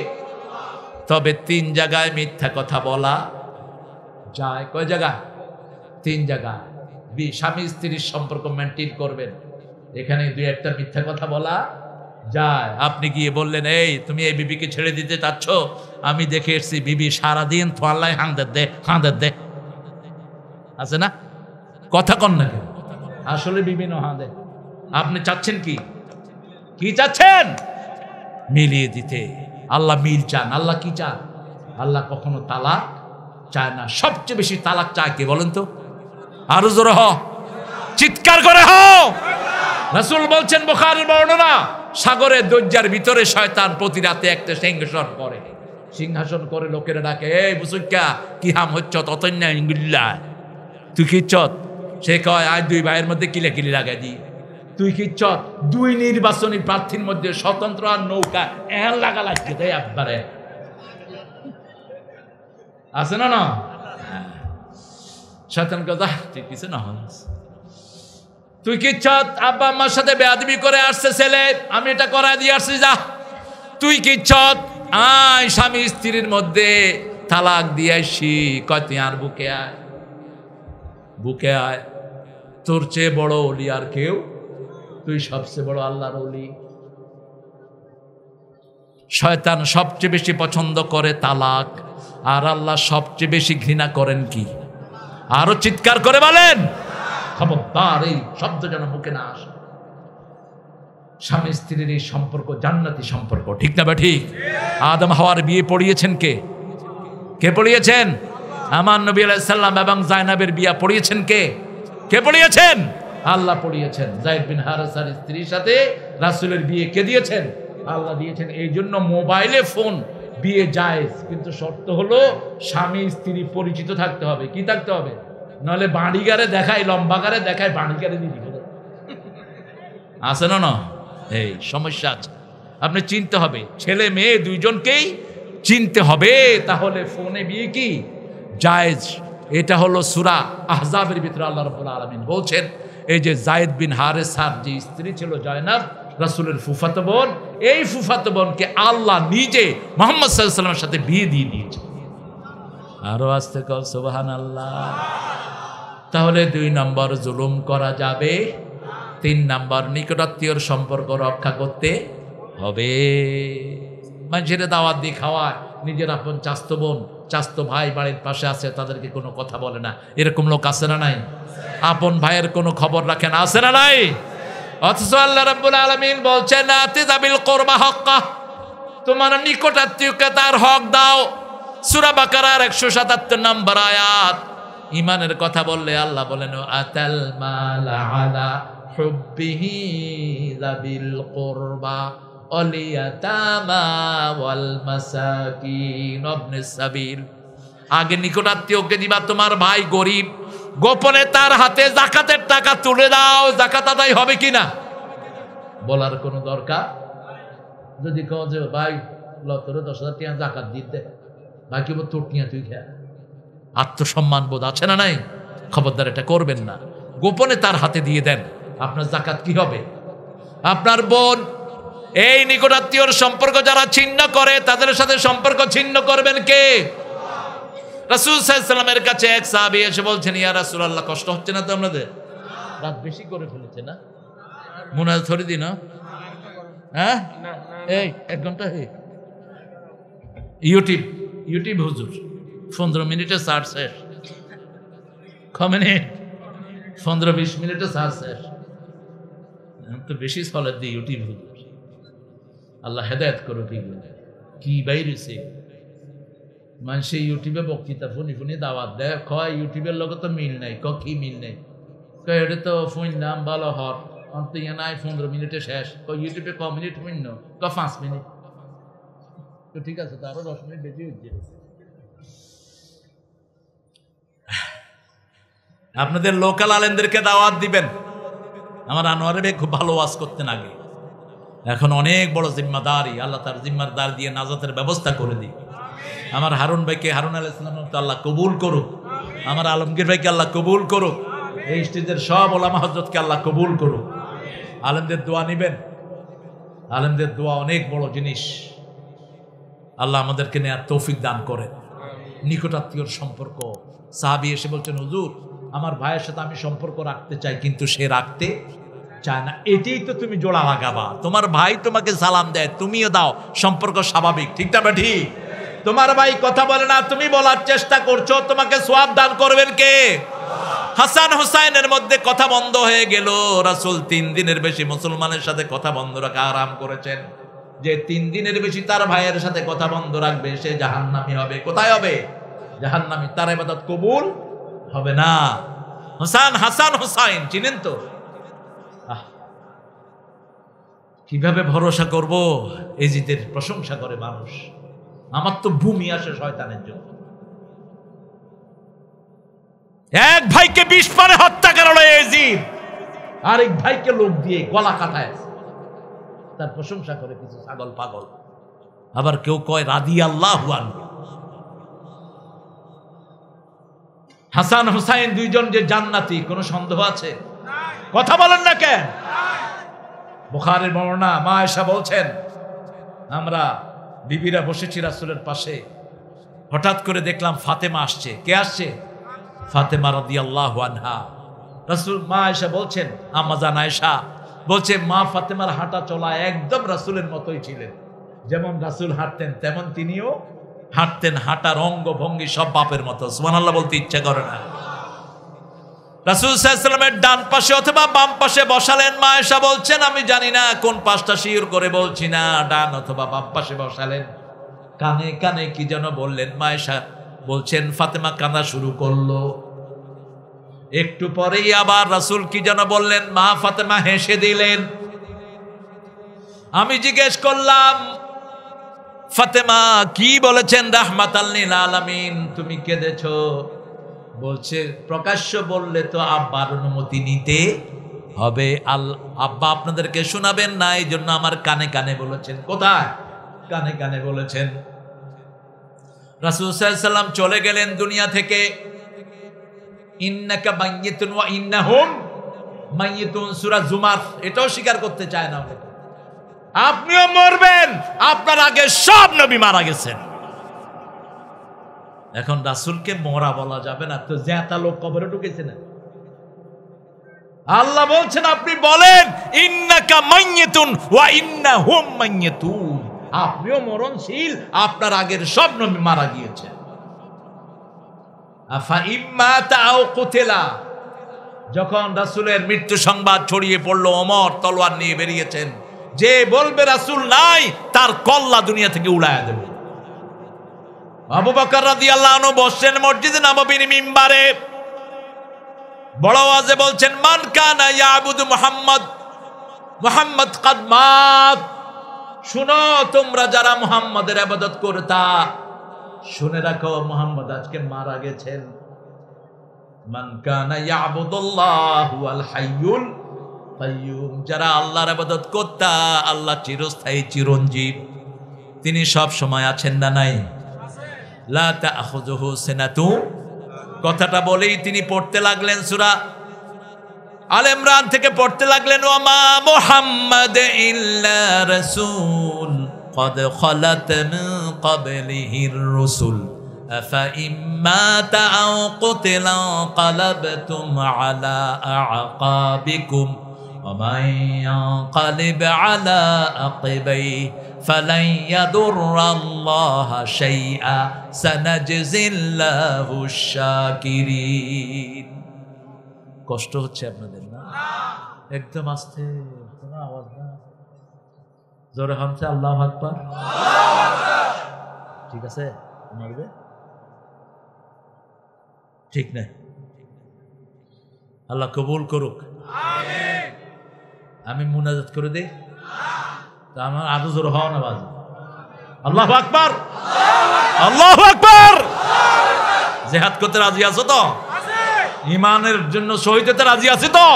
তবে 3 জায়গায় মিথ্যা কথা বলা যায়। কয় জায়গা? 3 জায়গা। স্বামী স্ত্রীর সম্পর্ক মেনটেন করবেন, এখানে 2-1টা মিথ্যা কথা বলা যায়। আপনি গিয়ে বললেন, এই তুমি এই বিবিকে ছেড়ে দিতে চাচ্ছ, আমি দেখে এসছি বিবি সারাদিন থোয়াল্লায় হাঁদের দে। আছে না? কথা কন না কেন? আসলে বিবি হাঁদে। আপনি চাচ্ছেন কি? কি চাচ্ছেন? মিলিয়ে দিতে। আল্লাহ মিল চান। আল্লাহ কি চান? আল্লাহ কখনো তালাক চায় না। সবচেয়ে বেশি তালাক চায় কে বলেন তো? আরো জোরে হ, চিৎকার করে হ। রাসূল বলছেন, বুখারীর বর্ণনা, সাগরের দরজার ভিতরে শয়তান প্রতি রাতে একটা সিংহাসন করে লোকেরা ডাকে, এই বুসুক্কা কি হাম হচ্ছ ততন্যা ইংলিল্লা, তুই কি চত? সে কয়, আজ 2 ভাইয়ের মধ্যে কিলাকিলি লাগাই দি। তুই কি চত? 2 নির্বাচনী প্রার্থীর মধ্যে স্বতন্ত্র আর নৌকা এর লাগা লাগছে তাই একবারে আছে না? না শয়তান কথা ঠিক কিছু না। তুই কি চত? আব্বা আম্মার সাথে বেয়াদবি করে আসছে ছেলে, আমি এটা করাই দিয়ে আসছি, যা। তুই কি চত? আয় স্বামী স্ত্রীর মধ্যে তালাক দিয়ে আসি। কয় তুই আর বুকে আয়, বুকে আয়। তোর চেয়ে বড় ওলি আর কেউ? তুই সবচেয়ে বড় আল্লাহর ওলি। শয়তান সবচেয়ে বেশি পছন্দ করে তালাক, আর আল্লাহ সবচেয়ে বেশি ঘৃণা করেন কি? আরো চিৎকার করে বলেন। খবরদার, এই শব্দ যেন মুখে না আসে। স্বামী স্ত্রীর এই সম্পর্ক জান্নাতি সম্পর্ক। ঠিক না বা ঠিক? আদম হাওয়ার বিয়ে পড়িয়েছেন কে? কে পড়িয়েছেন? আমার নবী আলাইহিস সালাম এবং জায়নাবের বিয়ে পড়িয়েছেন কে? কে পড়িয়েছেন? আল্লাহ পড়িয়েছেন। যায়েদ বিন হারেসার স্ত্রীর সাথে রাসূলের বিয়ে কে দিয়েছেন? আল্লাহ দিয়েছেন। এই জন্য মোবাইলে ফোন বিয়ে জায়েজ, কিন্তু শর্ত হলো স্বামী স্ত্রী পরিচিত থাকতে হবে। কি থাকতে হবে? নাহলে বাড়িগারে দেখায়, লম্বাগারে দেখায়, বাড়িগারে দিয়ে দিবে। আছে না? না, এই সমস্যা আছে। আপনি চিনতে হবে, ছেলে মেয়ে দুইজনকেই চিনতে হবে। তাহলে ফোনে বিয়ে কি জায়েজ। এটা হলো সূরা আহজাবের ভিতরে আল্লাহ রাব্বুল আলামিন বলছেন, এই যে যায়েদ বিন হারেসার যে স্ত্রী ছিল জয়নাব, রাসূলের ফুফাতো বোন, এই ফুফাতো বোনকে আল্লাহ নিজে মুহাম্মদ সাল্লাল্লাহু আলাইহি ওয়াসাল্লামের সাথে বিয়ে দিয়ে দিয়েছে। আরো আসতে কও সুবহানাল্লাহ। তাহলে 2 নম্বর জুলুম করা যাবে, 3 নম্বর নিকটাত্মীয়র সম্পর্ক রক্ষা করতে হবে। মানুষের দাওয়াত দিয়ে খাওয়ায়, নিজের আপন চাস্তো বোন চাস্তো ভাই বাড়ির পাশে আছে, তাদেরকে কোনো কথা বলে না। এরকম লোক আছে না নাই? আপন ভাইয়ের কোনো খবর রাখে না, আছে না নাই? অথচ আল্লাহ রাব্বুল আলামিন বলছেন, আতিযাবিল কুরবা হাক্কা, তোমার নিকটাত্মীয়কে তার হক দাও। সূরা বাকারার 177 নম্বর আয়াত। ঈমানের কথা বললে আল্লাহ বলেন, আতাল মালা আলা হুব্বিহি যাবিল কুরবা ওয়াল ইয়াতামা ওয়াল মাসাকিন ওয়াবনিস সাবিল। আগে নিকটাত্মীয়কে দিবা, তোমার ভাই গরিব, গোপনে তার হাতে যাকাতের টাকা তুলে দাও। যাকাত আদায় হবে কিনা বলার কোনো দরকার। যদি কও যে ভাই লতরে 10,000 টাকা যাকাত দিতে, বাকি তোর টিয়া তুই খা, আত্মসম্মান বোধ আছে না নাই? খবরদার এটা করবেন না। গোপনে তার হাতে দিয়ে দেন, আপনার যাকাত কি হবে? আপনার বোন এই নিকটাত্মীয়র সম্পর্ক যারা ছিন্ন করে তাদের সাথে সম্পর্ক ছিন্ন করবেন কে? রাসূল সাল্লাল্লাহু আলাইহি ওয়াসাল্লামের কাছে এক সাহাবী এসে বলছেন, ইয়া রাসূলুল্লাহ, কষ্ট হচ্ছে না তো আপনাদের? রাত বেশি করে ফেলেছে না? মুনাজাত ধরে দিন, হ্যাঁ এই 1 ঘন্টা ইউটিউব হুজুর 15 মিনিটে সার শেষ, মিনিট 15-20 মিনিটে সার শেষ, তো বেশি চলে দি ইউটিউব হুজুর। আল্লাহ হেদায়েত করুক। কি বাইরেছে মানুষে ইউটিউবে বক্তৃতা ফুনি দাওয়াত দেয়, কয় ইউটিউবের লগে তো মিল নাই। কি মিল নাই? কয় এটা তো ফুন নাম ভালো হট অন্ত ইয়ে নাই 15 মিনিটে শেষ। ইউটিউবে মিনিট শূন্য 5 মিনিট, তো ঠিক আছে, তো আরো 10 মিনিট বেশি হচ্ছে। আপনাদের লোকাল আলেমদেরকে দাওয়াত দিবেন। আমার আনোয়ারে ভাই খুব ভালো ওয়াজ করতেন আগে, এখন অনেক বড় জিম্মাদারি, আল্লাহ তার জিম্মাদার দিয়ে নাজাতের ব্যবস্থা করে দিই। আমার হারুন ভাইকে, হারুন আলাইহিস সালাম তো আল্লাহ কবুল করুক, আমার আলমগীর ভাইকে আল্লাহ কবুল করুক, এই স্টেজের সব ওলামা হযরতকে আল্লাহ কবুল করুক। আলেমদের দোয়া নেবেন, আলেমদের দোয়া অনেক বড় জিনিস। আল্লাহ আমাদেরকে নেয়ার তৌফিক দান করেন। নিকটাত্মীয়র সম্পর্ক, সাহাবী এসে বলছেন, হুজুর আমার ভাইয়ের সাথে আমি সম্পর্ক রাখতে চাই কিন্তু সে রাখতে চায় না। এটাই তো তুমি জোড়া লাগাবা, তোমার ভাই তোমাকে সালাম দেয়, তুমিও দাও, সম্পর্ক স্বাভাবিক। ঠিক না ঠিক? তোমার ভাই কথা বলে না, তুমি বলার চেষ্টা করছো, তোমাকে সওয়াব দান করবেন কে? হাসান হুসাইনের মধ্যে কথা বন্ধ হয়ে গেল। রাসূল 3 দিনের বেশি মুসলমানের সাথে কথা বন্ধ রাখা আরাম করেছেন। যে 3 দিনের বেশি তার ভাইয়ের সাথে কথা বন্ধ রাখবে সে জাহান্নামী হবে। কোথায় হবে? জাহান্নামী। তার ইবাদত কবুল হবে না। হাসান হুসাইন চিনেন তো? কিভাবে ভরসা করব? এজিদের প্রশংসা করে মানুষ, আমার তো ভূমি আসে শয়তানের জন্য। এক ভাইকে 20 পারে হত্যা করলো এজিদ, আরেক ভাইকে লোক দিয়ে গলা কাটায়, তার প্রশংসা করে কিছু ছাগল পাগল। আবার কেউ কয় রাদিয়াল্লাহু আনহু। হাসান হুসাইন দুইজন যে জান্নাতি, কোনো সন্দেহ আছে? কথা বলেন না কেন? বুখারীর বর্ণনা, মা আয়েশা বলছেন, আমরা বিবিরা বসেছি রাসূলের পাশে, হঠাৎ করে দেখলাম ফাতেমা আসছে। কে আসছে? ফাতেমা রাদিয়াল্লাহু আনহা। রাসূল, মা আয়েশা বলছেন, আম্মা জান আয়েশা বলছে, মা ফাতেমার হাঁটা চলা একদম রাসূলের মতোই ছিলেন, যেমন রাসূল হাঁটতেন তেমন তিনিও হাঁটতেন। হাঁটার অঙ্গ ভঙ্গি সব বাপের মতো। সুবহানাল্লাহ বলতে ইচ্ছা করে না। রাসূল সাল্লাল্লাহু আলাইহি ওয়াসাল্লামের ডান পাশে অথবা বাম পাশে বসালেন। মা আয়েশা বলছেন, আমি জানি না কোন পাশটা শিওর করে বলছি না, ডান অথবা বাম পাশে বসালেন। কানে কানে কি যেন বললেন। মা আয়েশা বলছেন, ফাতেমা কাঁদা শুরু করলো। একটু পরেই আবার রাসূল কি যেন বললেন, মা ফাতেমা হেসে দিলেন। আমি জিজ্ঞেস করলাম, ফাতেমা কি বলেছেন? রাহমাতাল লিল আলামিন, তুমি কেঁদেছো? বলছে, প্রকাশ্য বললে তো আব্বার অনুমতি নিতে হবে, আব্বা আপনাদেরকে শোনাবেন না, এই জন্য আমার কানে কানে বলেছেন। কোথায়? কানে কানে বলেছেন। রাসূল সাল্লাল্লাহু আলাইহি ওয়াসাল্লাম চলে গেলেন দুনিয়া থেকে। ইন্নাকা মাইয়িতুন ওয়া ইন্নাহুম মাইয়িতুন, সূরা জুমার। এটাও স্বীকার করতে চায় না। আপনিও মরবেন, আপনার আগে সব নবী মারা গেছেন। এখন রাসূলকে মরা বলা যাবে না, তো জ্যাতা লোক কবরে ঢুকেছে না। আল্লাহ বলছেন, আপনি বলেন ইন্নাকা মাইয়িতুন ওয়া ইন্নাহুম মাইয়িতুন, আপনিও মরণশীল, আপনার আগের সব নবী মারা গিয়েছে। আফা ইম্মাতা আও কুতিলা, যখন রাসূলের মৃত্যু সংবাদ ছড়িয়ে পড়ল, ওমর তলোয়ার নিয়ে বেরিয়েছেন। যে বলবে রাসূল নাই, তার কল্লা দুনিয়া থেকে উড়ায়া দেবে। আবু বকর রাদিয়াল্লাহু আনহু বসেন মসজিদে নববীর মিম্বারে, বড় আওয়াজে বলছেন, মান কানা ইয়াবুদু মুহাম্মদ, মুহাম্মদ কাদ মাত। শুনো, তোমরা যারা মুহাম্মাদের ইবাদত করতা, শুনে রাখো, মুহাম্মদ আজকে মারা গেছেন। মান কানা ইয়াবুদুল্লাহু আল হাইয়ুল কাইয়ুম, যারা আল্লাহর ইবাদত করতা, আল্লাহ চিরস্থায়ী চিরঞ্জীব, তিনি সব সময় আছেন না নাই? লা তাখুযুহু সিনাতু, কথাটা বলেই তিনি পড়তে লাগলেন সূরা আল ইমরান থেকে পড়তে লাগলেন, ওয়ামা মুহাম্মাদ ইল্লা রাসূল قد خلت من قبله الرسل أفإن مات أو قتل انقلبتم على أعقابكم ومن ينقلب على عقبيه فلن يضر الله شيئا سنجزي الله الشاكرين। কষ্ট হচ্ছে আপনাদের না? একদম আস্তে, কোনো আওয়াজ না, জোরে হামছে আল্লাহু আকবার। ঠিক আছে, মারবে ঠিক নাই। আল্লাহ কবুল করুক, আমিন। আমি মুনাজাত করে দেই, তা আমার আরো জোরে হওয়া না বাজে। আল্লাহু আকবার, আল্লাহু আকবার। জিহাদ করতে রাজি আছো তো? ইমানের জন্য শহীদ হতে রাজি আছি তো?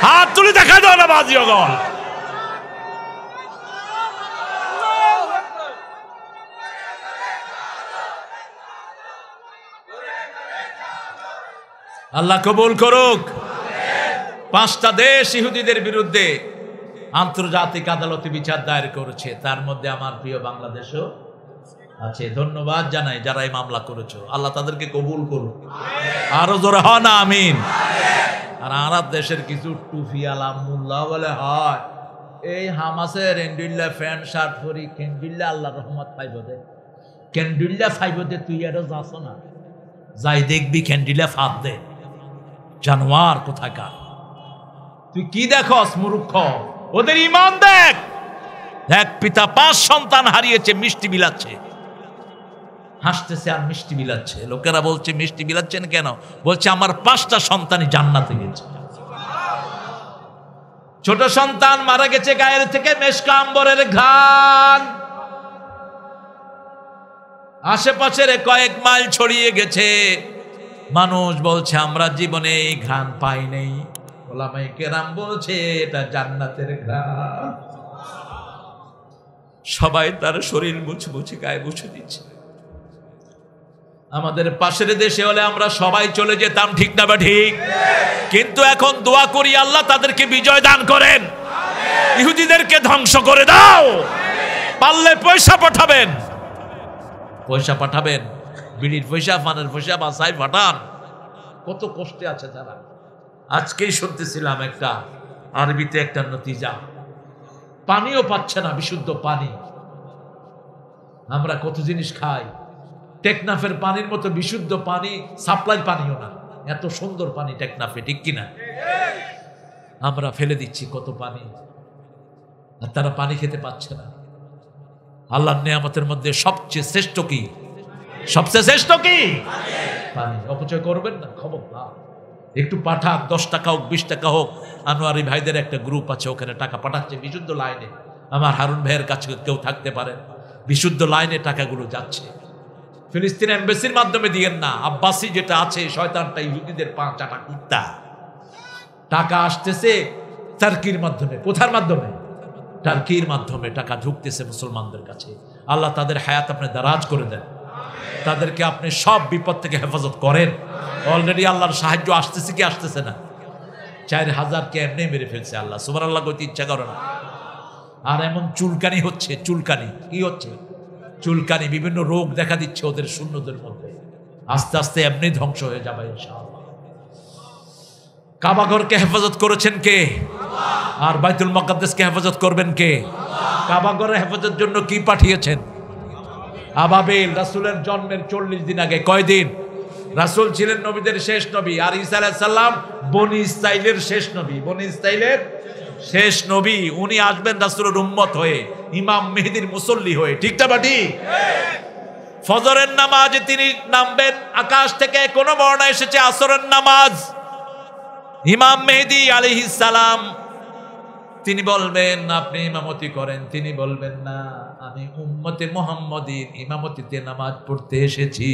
হাত তুলে দেখা দাও না বাজি গল। আল্লাহ কবুল করুক। 5টা দেশ ইহুদিদের বিরুদ্ধে আন্তর্জাতিক আদালতে বিচার দায়ের করেছে, তার মধ্যে আমার প্রিয় বাংলাদেশও আছে। ধন্যবাদ জানাই যারা এই মামলা করেছো, আল্লাহ তাদেরকে কবুল করুক, আরো জোরে হন আমিন। আর আরব দেশের কিছু টুফিয়ালা মোল্লা বলে হয় এই হামাসের এন্ডুল্লা প্যান্ট শার্ট পরি কেন্ডুল্লা আল্লাহ রহমত পাইব দে, কেন্ডুল্লা ফাইব দে, তুই আরো যাস না, যাই দেখবি কেন্ডুল্লা ফাঁদ দে। জানোয়ার কোথাকার, তুই কি দেখস মূর্খ? ওদের ইমান দেখ। এক পিতা 5 সন্তান হারিয়েছে, মিষ্টি বিলাচ্ছে, হাসতেছে আর মিষ্টি বিলাচ্ছে। লোকেরা বলছে মিষ্টি বিলাচ্ছেন কেন? বলছে আমার 5টা সন্তানই জান্নাতে গেছে। ছোট সন্তান মারা গেছে, গায়ের থেকে মেশকা আম্বরের ঘ্রাণ আশেপাশের কয়েক মাইল ছড়িয়ে গেছে। মানুষ বলছে আমরা জীবনে এই ঘ্রাণ পাই নাই। ওলামায়ে কেরাম বলছে এটা জান্নাতের ঘ্রাণ। সবাই তার শরীর মুছে গায়ে মুছে দিচ্ছে। আমাদের পাশের দেশে হলে আমরা সবাই চলে যেতাম, ঠিক না বা ঠিক? কিন্তু এখন দোয়া করি আল্লাহ তাদেরকে বিজয় দান করেন, ইহুদিদেরকে ধ্বংস করে দাও। পারলে পয়সা পাঠাবেন, পয়সা পাঠাবেন, বিড়ির পয়সা, পানের পয়সা, বাসায় পাঠান। কত কষ্টে আছে তারা। আজকেই শুনতেছিলাম একটা আরবিতে একটা নতিজা, পানিও পাচ্ছে না, বিশুদ্ধ পানি। আমরা কত জিনিস খাই, টেকনাফের পানির মতো বিশুদ্ধ পানি সাপ্লাই পানিও না, এত সুন্দর পানি টেকনাফে, ঠিক কিনা? আমরা ফেলে দিচ্ছি কত পানি, আর তারা পানি খেতে পাচ্ছে না। আল্লাহর নিয়ামতের মধ্যে সবচেয়ে শ্রেষ্ঠ কি? সবচেয়ে শ্রেষ্ঠ কি? পানি। অপচয় করবেন না, খবর না। একটু পাঠান, 10 টাকা হোক, 20 টাকা হোক। আনোয়ারি ভাইদের একটা গ্রুপ আছে, ওখানে টাকা পাঠাচ্ছে বিশুদ্ধ লাইনে। আমার হারুন ভাইয়ের কাছে কেউ থাকতে পারে, বিশুদ্ধ লাইনে টাকাগুলো যাচ্ছে। ফিলিস্তিন এমবাসির মাধ্যমে দিয়েন না, আব্বাসি যেটা আছে শয়তানটা, ইহুদিদের 5 আটা কুত্তা। টাকা আসতেছে টার্কির মাধ্যমে। কোথার মাধ্যমে? টার্কির মাধ্যমে টাকা ঢুকতেছে মুসলমানদের কাছে। আল্লাহ তাদের হায়াত আপনি দারাজ করে দেন, তাদেরকে আপনি সব বিপদ থেকে হেফাজত করেন। অলরেডি আল্লাহর সাহায্য আসতেছে কি আসতেছে না? 4000কে এমনি মেরে ফেলছে আল্লাহ। সুবহানাল্লাহ কইতে ইচ্ছা করে না। আর এমন চুলকানি হচ্ছে, চুলকানি কি হচ্ছে? চুলকানি, বিভিন্ন রোগ দেখা দিচ্ছে ওদের শূন্যদের মধ্যে। আস্তে আস্তে এমনি ধ্বংস হয়ে যাবে ইনশাআল্লাহ। কাবাঘরকে হেফাজত করেছেন কে? আর বাইতুল মুকাদ্দাসকে হেফাজত করবেন কে? কাবাঘরের হেফাজতের জন্য কি পাঠিয়েছেন? আবাবিল। রাসূলের জন্মের 40 দিন আগে। কয়দিন? রাসূল ছিলেন নবীদের শেষ নবী, আর ঈসা আলাইহিস সালাম বনি ইসরাইলের শেষ নবী। বনি ইসরাইলের শেষ নবী, উনি আসবেন রাসূলের উম্মত হয়ে, ইমাম মেহেদীর মুসল্লি হয়ে, ঠিক না বাটি? ফজরের নামাজে তিনি নামবেন আকাশ থেকে। কোন বর্ণনা এসেছে আসরের নামাজ। ইমাম মেহেদী আলাইহিস সালাম তিনি বলবেন আপনি ইমামতি করেন, তিনি বলবেন না আমি উম্মতে মুহাম্মাদীর ইমামতিতে নামাজ পড়তে এসেছি।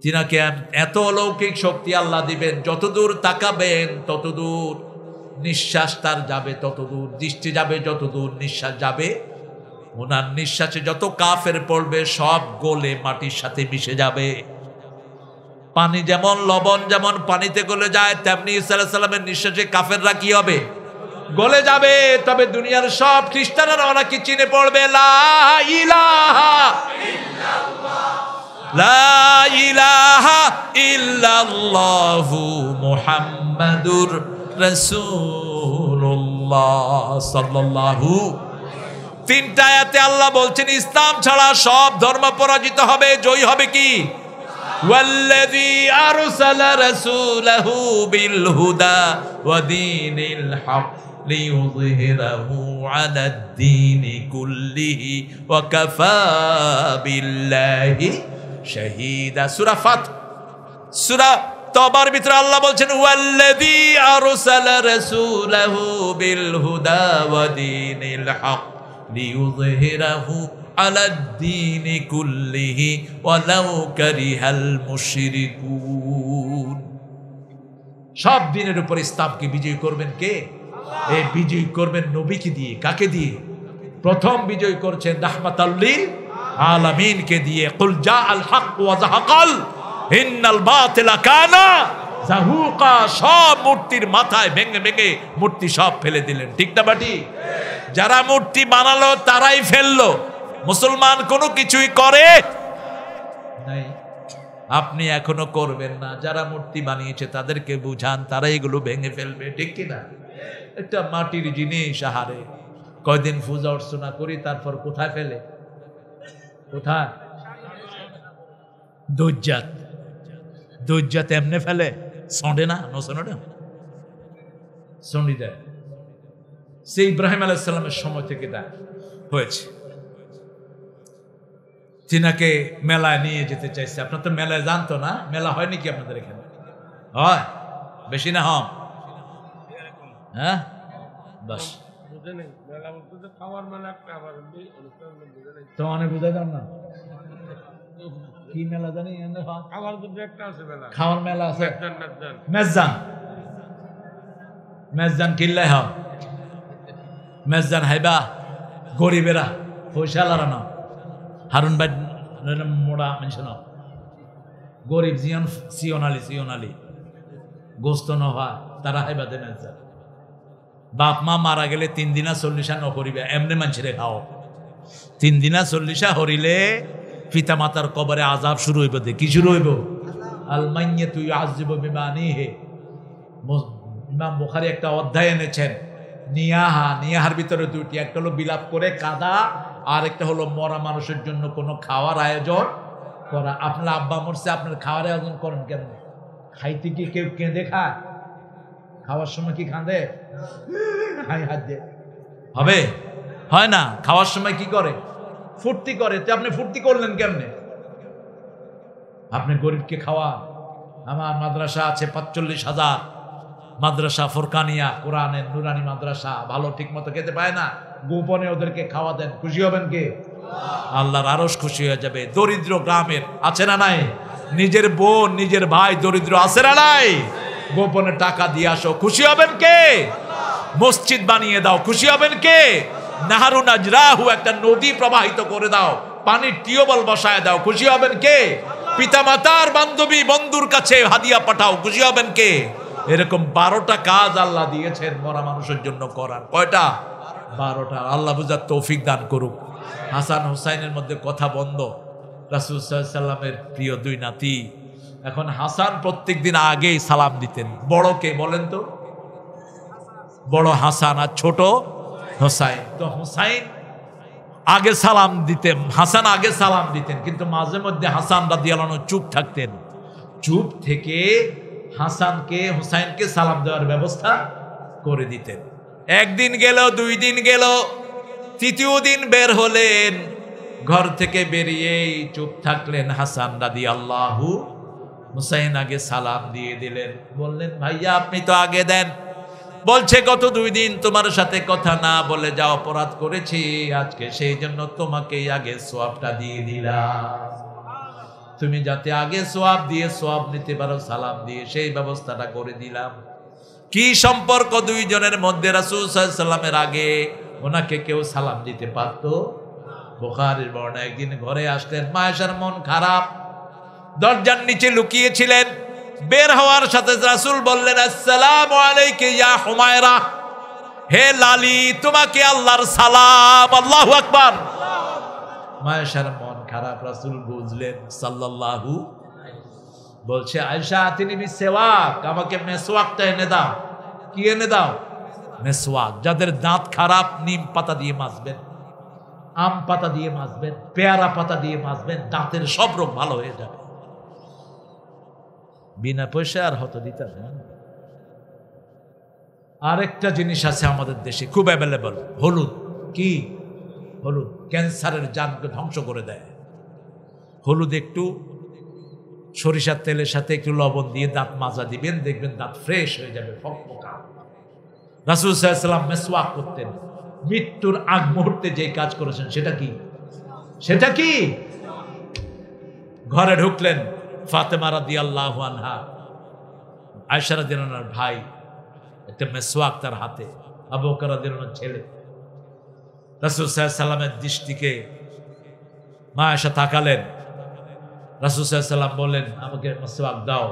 তিনাকে এত অলৌকিক শক্তি আল্লাহ দিবেন, যতদূর তাকাবেন ততদূর নিঃশ্বাস তার যাবে, ততদূর দৃষ্টি যাবে, যতদূর নিঃশ্বাস যাবে। ওনার নিঃশ্বাসে যত কাফের পড়বে সব গলে মাটির সাথে মিশে যাবে। পানি যেমন লবণ যেমন পানিতে গলে যায়, তেমনি ঈসা আলাইহিস সালামের নিঃশ্বাসে কাফেররা কি হবে? গলে যাবে। তবে দুনিয়ার সব খ্রিস্টানরা ওরা কি চিনে পড়বে? লা ইলাহা ইল্লাল্লাহ, লা ইলাহা ইল্লাল্লাহু মুহাম্মাদুর রাসূলুল্লাহ সাল্লাল্লাহু। তিনটা আয়াতে আল্লাহ বলছেন ইসলাম ছাড়া সব ধর্ম পরাজিত হবে, জয়ী হবে কি? ওয়াল্লাযী আরসালা রাসূলাহু বিল হুদা ওয়া দীনিল হক লিইয়ুযহিরাহু আলাদ-দীনি কুল্লিহি ওয়া কাফা বিল্লাহি শাহীদা। সূরা ফাত, সূরা তওবার ভিতরে আল্লাহ বলছেন ওয়াল্লাযী আরসালা রাসূলাহু বিল হুদা ওয়া দীনিল হক লিইয়ুযহিরাহু আলাদ-দীনি কুল্লিহি ওয়ালাউ কারিহাল মুশরিকুন। সব দিনের উপর ইসলামকে বিজয় করবেন কে? এই বিজয় করবেন নবীকে দিয়ে। কাকে দিয়ে? প্রথম বিজয় করছেন রাহমাতাল লিল আলামিনকে দিয়ে। কুল জাআল হক ওয়া যাহাকাল ইন্নাল বাতিলা কানা যাহুকা। সব মূর্তির মাথায় ভেঙে ভেঙে মূর্তি সব ফেলে দিলেন, ঠিক না বাটি? যারা মূর্তি বানালো তারাই ফেললো, মুসলমান কোনো কিছুই করে নাই। আপনি এখনো করবেন না। যারা মূর্তি বানিয়েছে তাদেরকে বুঝান, তারা এগুলো ভেঙে ফেলবে, ঠিক কিনা? একটা মাটির জিনিস, আহারে কয়দিন পূজা অর্চনা করি, তারপর কোথায় ফেলে? কোথায়? দজ্জাত, দজ্জাত এমনে ফেলে, সন্ডে না, নসনডে সন্ডি দেয়। সে ইব্রাহিম আলাইহিস সালামের সময় থেকে দেয় হয়েছে। তিনাকে মেলায় নিয়ে যেতে চাইছে। আপনার তো মেলায় জানতো না? মেলা হয় নাকি আপনাদের এখানে? হয় বেশি না? হম, হ্যাঁ, বাস তো অনেক বুঝাই দাও না কি মেলা জানি? খাওয়ার মেলা আছে, মেজজান। মেজজান কিল্লাই হয়, মেজজান হাইবা গরিবেরা পয়সা লাগানো। হারুন ভাই মোড়া মানুষ ন, গরিব জিয়ন সিওনালি সিওনালি গোস্ত নহা, তারা হাইবাদে মেজজান। বাপ মা মারা গেলে 3 দিনা 40 নকরিবে, এমনি মানুষের খাও। 3 দিনা 40 হরিলে পিতা মাতার কবরে আজাব শুরু হইব। কি শুরু হইব? আল মাইয়াতু ইউআযযিবু বিমানিহি। ইমাম বুখারী একটা অধ্যায় এনেছেন নিয়াহা। নিয়াহার ভিতরে দুটি, একটা হলো বিলাপ করে কাদা, আর একটা হলো মরা মানুষের জন্য কোনো খাওয়ার আয়োজন করা। আপনার আব্বা মরছে, আপনার খাওয়ার আয়োজন করেন কেন? খাইতে কি কেউ কেঁদে খায়? খাওয়ার সময় কি কাঁদে? খাই হাত দিয়ে হবে? হয় না। খাওয়ার সময় কি করে? ফুর্তি করে। তো আপনি ফুর্তি করলেন কেমনে? আপনি গরিবকে খাওয়ান। আমার মাদ্রাসা আছে 45,000 মাদ্রাসা, ফোরকানিয়া কোরআনের নুরানি মাদ্রাসা, ভালো ঠিক মতো খেতে পায় না, গোপনে ওদেরকে খাওয়া দেন, খুশি হবেন কে? আল্লাহর আরশ খুশি হয়ে যাবে। দরিদ্র গ্রামের আছে না নাই? নিজের বোন নিজের ভাই দরিদ্র আছে না নাই? গোপনে টাকা দিয়ে আসো, খুশি হবেন কে? মসজিদ বানিয়ে দাও, খুশি হবেন কে? নাহারুন আজরাহু, একটা নদী প্রবাহিত করে দাও, পানির টিউবওয়েল বসায় দাও, খুশি হবেন কে? পিতামাতার বান্ধবী বন্ধুর কাছে হাদিয়া পাঠাও, খুশি হবেন কে? এরকম 12টা কাজ আল্লাহ দিয়েছেন মরা মানুষের জন্য করার। কয়টা? 12টা। আল্লাহ বুঝার তৌফিক দান করুক। হাসান হুসাইনের মধ্যে কথা বন্ধ। রাসূল সাল্লাল্লাহু আলাইহি সাল্লামের প্রিয় 2 নাতি। এখন হাসান প্রত্যেকদিন আগেই সালাম দিতেন। বড়কে বলেন তো? বড় হাসান আর ছোট হুসাইন। তো হুসাইন আগে সালাম দিতেন, হাসান আগে সালাম দিতেন, কিন্তু মাঝে মধ্যে হাসান রাদিয়াল্লাহু আনহু চুপ থাকতেন। চুপ থেকে হাসানকে হুসাইনকে সালাম দেওয়ার ব্যবস্থা করে দিতেন। একদিন গেল, 2 দিন গেল, 3য় দিন বের হলেন। ঘর থেকে বেরিয়েই চুপ থাকলেন হাসান রাদিয়াল্লাহু। হুসাইন আগে সালাম দিয়ে দিলেন। বললেন, ভাইয়া আপনি তো আগে দেন। বলছে, গত 2 দিন তোমার সাথে কথা না বলে যা অপরাধ করেছি, আজকে সেই জন্য তোমাকেই আগে সওয়াবটা দিয়ে দিলাম। তুমি যাতে আগে সওয়াব দিয়ে সওয়াব নিতে পারো সালাম দিয়ে, সেই ব্যবস্থাটা করে দিলাম। কি সম্পর্ক 2 জনের মধ্যে? রাসূল সাল্লাল্লাহু আলাইহি সাল্লামের আগে ওনাকে কেউ সালাম দিতে পারত? বুখারীর বর্ণনা, একদিন ঘরে আসলেন, মা আয়েশার মন খারাপ, দরজার নিচে লুকিয়েছিলেন। বের হওয়ার সাথে রাসূল বললেন, আসসালামু আলাইকা ইয়া হুমায়রা, হে লালি, তোমাকে আল্লাহর সালাম। আল্লাহু আকবার। মায়েশার মন খারাপ, রাসূল বুঝলেন সাল্লাল্লাহু। বলছে, আয়েশা আতিনি বিসওয়াক, আমাকে মেসওয়াকটা এনে দাও। কি এনে দাও? মেসওয়াক। যাদের দাঁত খারাপ নিম পাতা দিয়ে মাজবেন, আম পাতা দিয়ে মাজবেন, পেয়ারা পাতা দিয়ে মাজবেন, দাঁতের সব রোগ ভালো হয়ে যাবে। বিনা পয়সা আর হতো দিতে না। আরেকটা জিনিস আছে আমাদের দেশে খুব অ্যাভেলেবল, হলুদ। কি হলুদ? ক্যান্সারের জানকে ধ্বংস করে দেয়। হলুদ একটু সরিষার তেলের সাথে একটু লবণ দিয়ে দাঁত মাজা দিবেন, দেখবেন দাঁত ফ্রেশ হয়ে যাবে, ফকফকা। রাসূল সাল্লাল্লাহু আলাইহি ওয়াসাল্লাম মেসওয়াক করতেন। মৃত্যুর আগ মুহূর্তে যে কাজ করেছেন সেটা কি? সেটা কি? ঘরে ঢুকলেন ফাতেমা রাদিয়াল্লাহু আনহা, আয়েশা রাদিয়াল্লাহু আনহার ভাই, একটা মেসওয়াক তার হাতে, আবু বকর রাদিয়াল্লাহু আনহুর ছেলে। রাসূল সাল্লাল্লাহু আলাইহি ওয়াসাল্লামের দৃষ্টিকে মা আয়েশা তাকালেন। রাসূল সাল্লাল্লাহু আলাইহি ওয়াসাল্লাম বললেন, আমাকে মেসওয়াক দাও।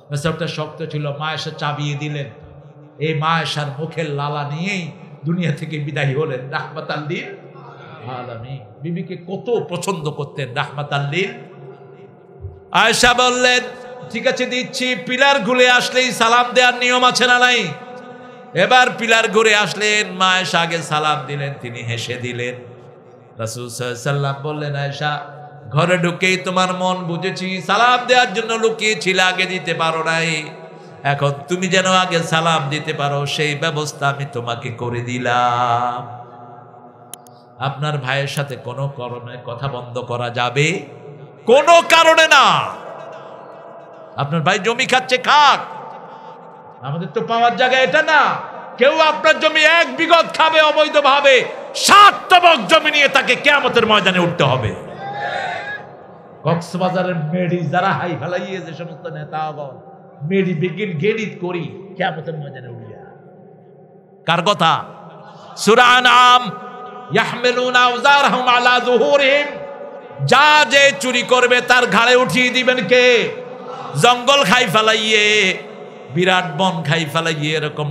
মেসওয়াকটা শক্ত ছিল, মা আয়েশা চাবিয়ে দিলেন। এই মা আয়েশার মুখের লালা নিয়েই দুনিয়া থেকে বিদায় হলেন রাহমাতাল লিল আলামিন। বিবিকে কত পছন্দ করতেন, রাহমাতাল লিল। আয়েশা বললেন, ঠিক আছে দিচ্ছি। পিলার ঘুরে আসলেই সালাম দেওয়ার নিয়ম আছে না নাই? এবার পিলার ঘুরে আসলেন, মা আয়েশা আগে সালাম দিলেন, তিনি হেসে দিলেন। রাসূল সাল্লাল্লাহু আলাইহি ওয়াসাল্লাম বললেন, আয়েশা ঘরে ঢুকেই তোমার মন বুঝেছি, সালাম দেওয়ার জন্য লুকিয়েছিলে, আগে দিতে পারো নাই। এখন তুমি যেন আগে সালাম দিতে পারো সেই ব্যবস্থা আমি তোমাকে করে দিলাম। আপনার ভাইয়ের সাথে কোনো কারণে কথা বন্ধ করা যাবে? কোনো কারণে না। আপনার ভাই জমি খাচ্ছে, খাক, আমাদের তো পাওয়ার জায়গা এটা না। কেউ আপনার জমি 1 বিঘত খাবে অবৈধভাবে, 7 তবক জমি নিয়ে তাকে কিয়ামতের ময়দানে উঠতে হবে। কক্সবাজারের মেডি যারা হাই ফেলাইয়ে, যে সমস্ত নেতাগণ মেডি বিগিন গেরিত করি কিয়ামতের ময়দানে উঠিয়া। কার কথা? সূরা আনআম, ইয়াহমিলুনা আওজারহুম আলা যুহুরিহিম, যা যে চুরি করবে তার ঘাড়ে উঠিয়ে দিবেন কে? জঙ্গল খাই ফেলাইয়ে, বিরাট বন খাই ফেলাইয়ে, এরকম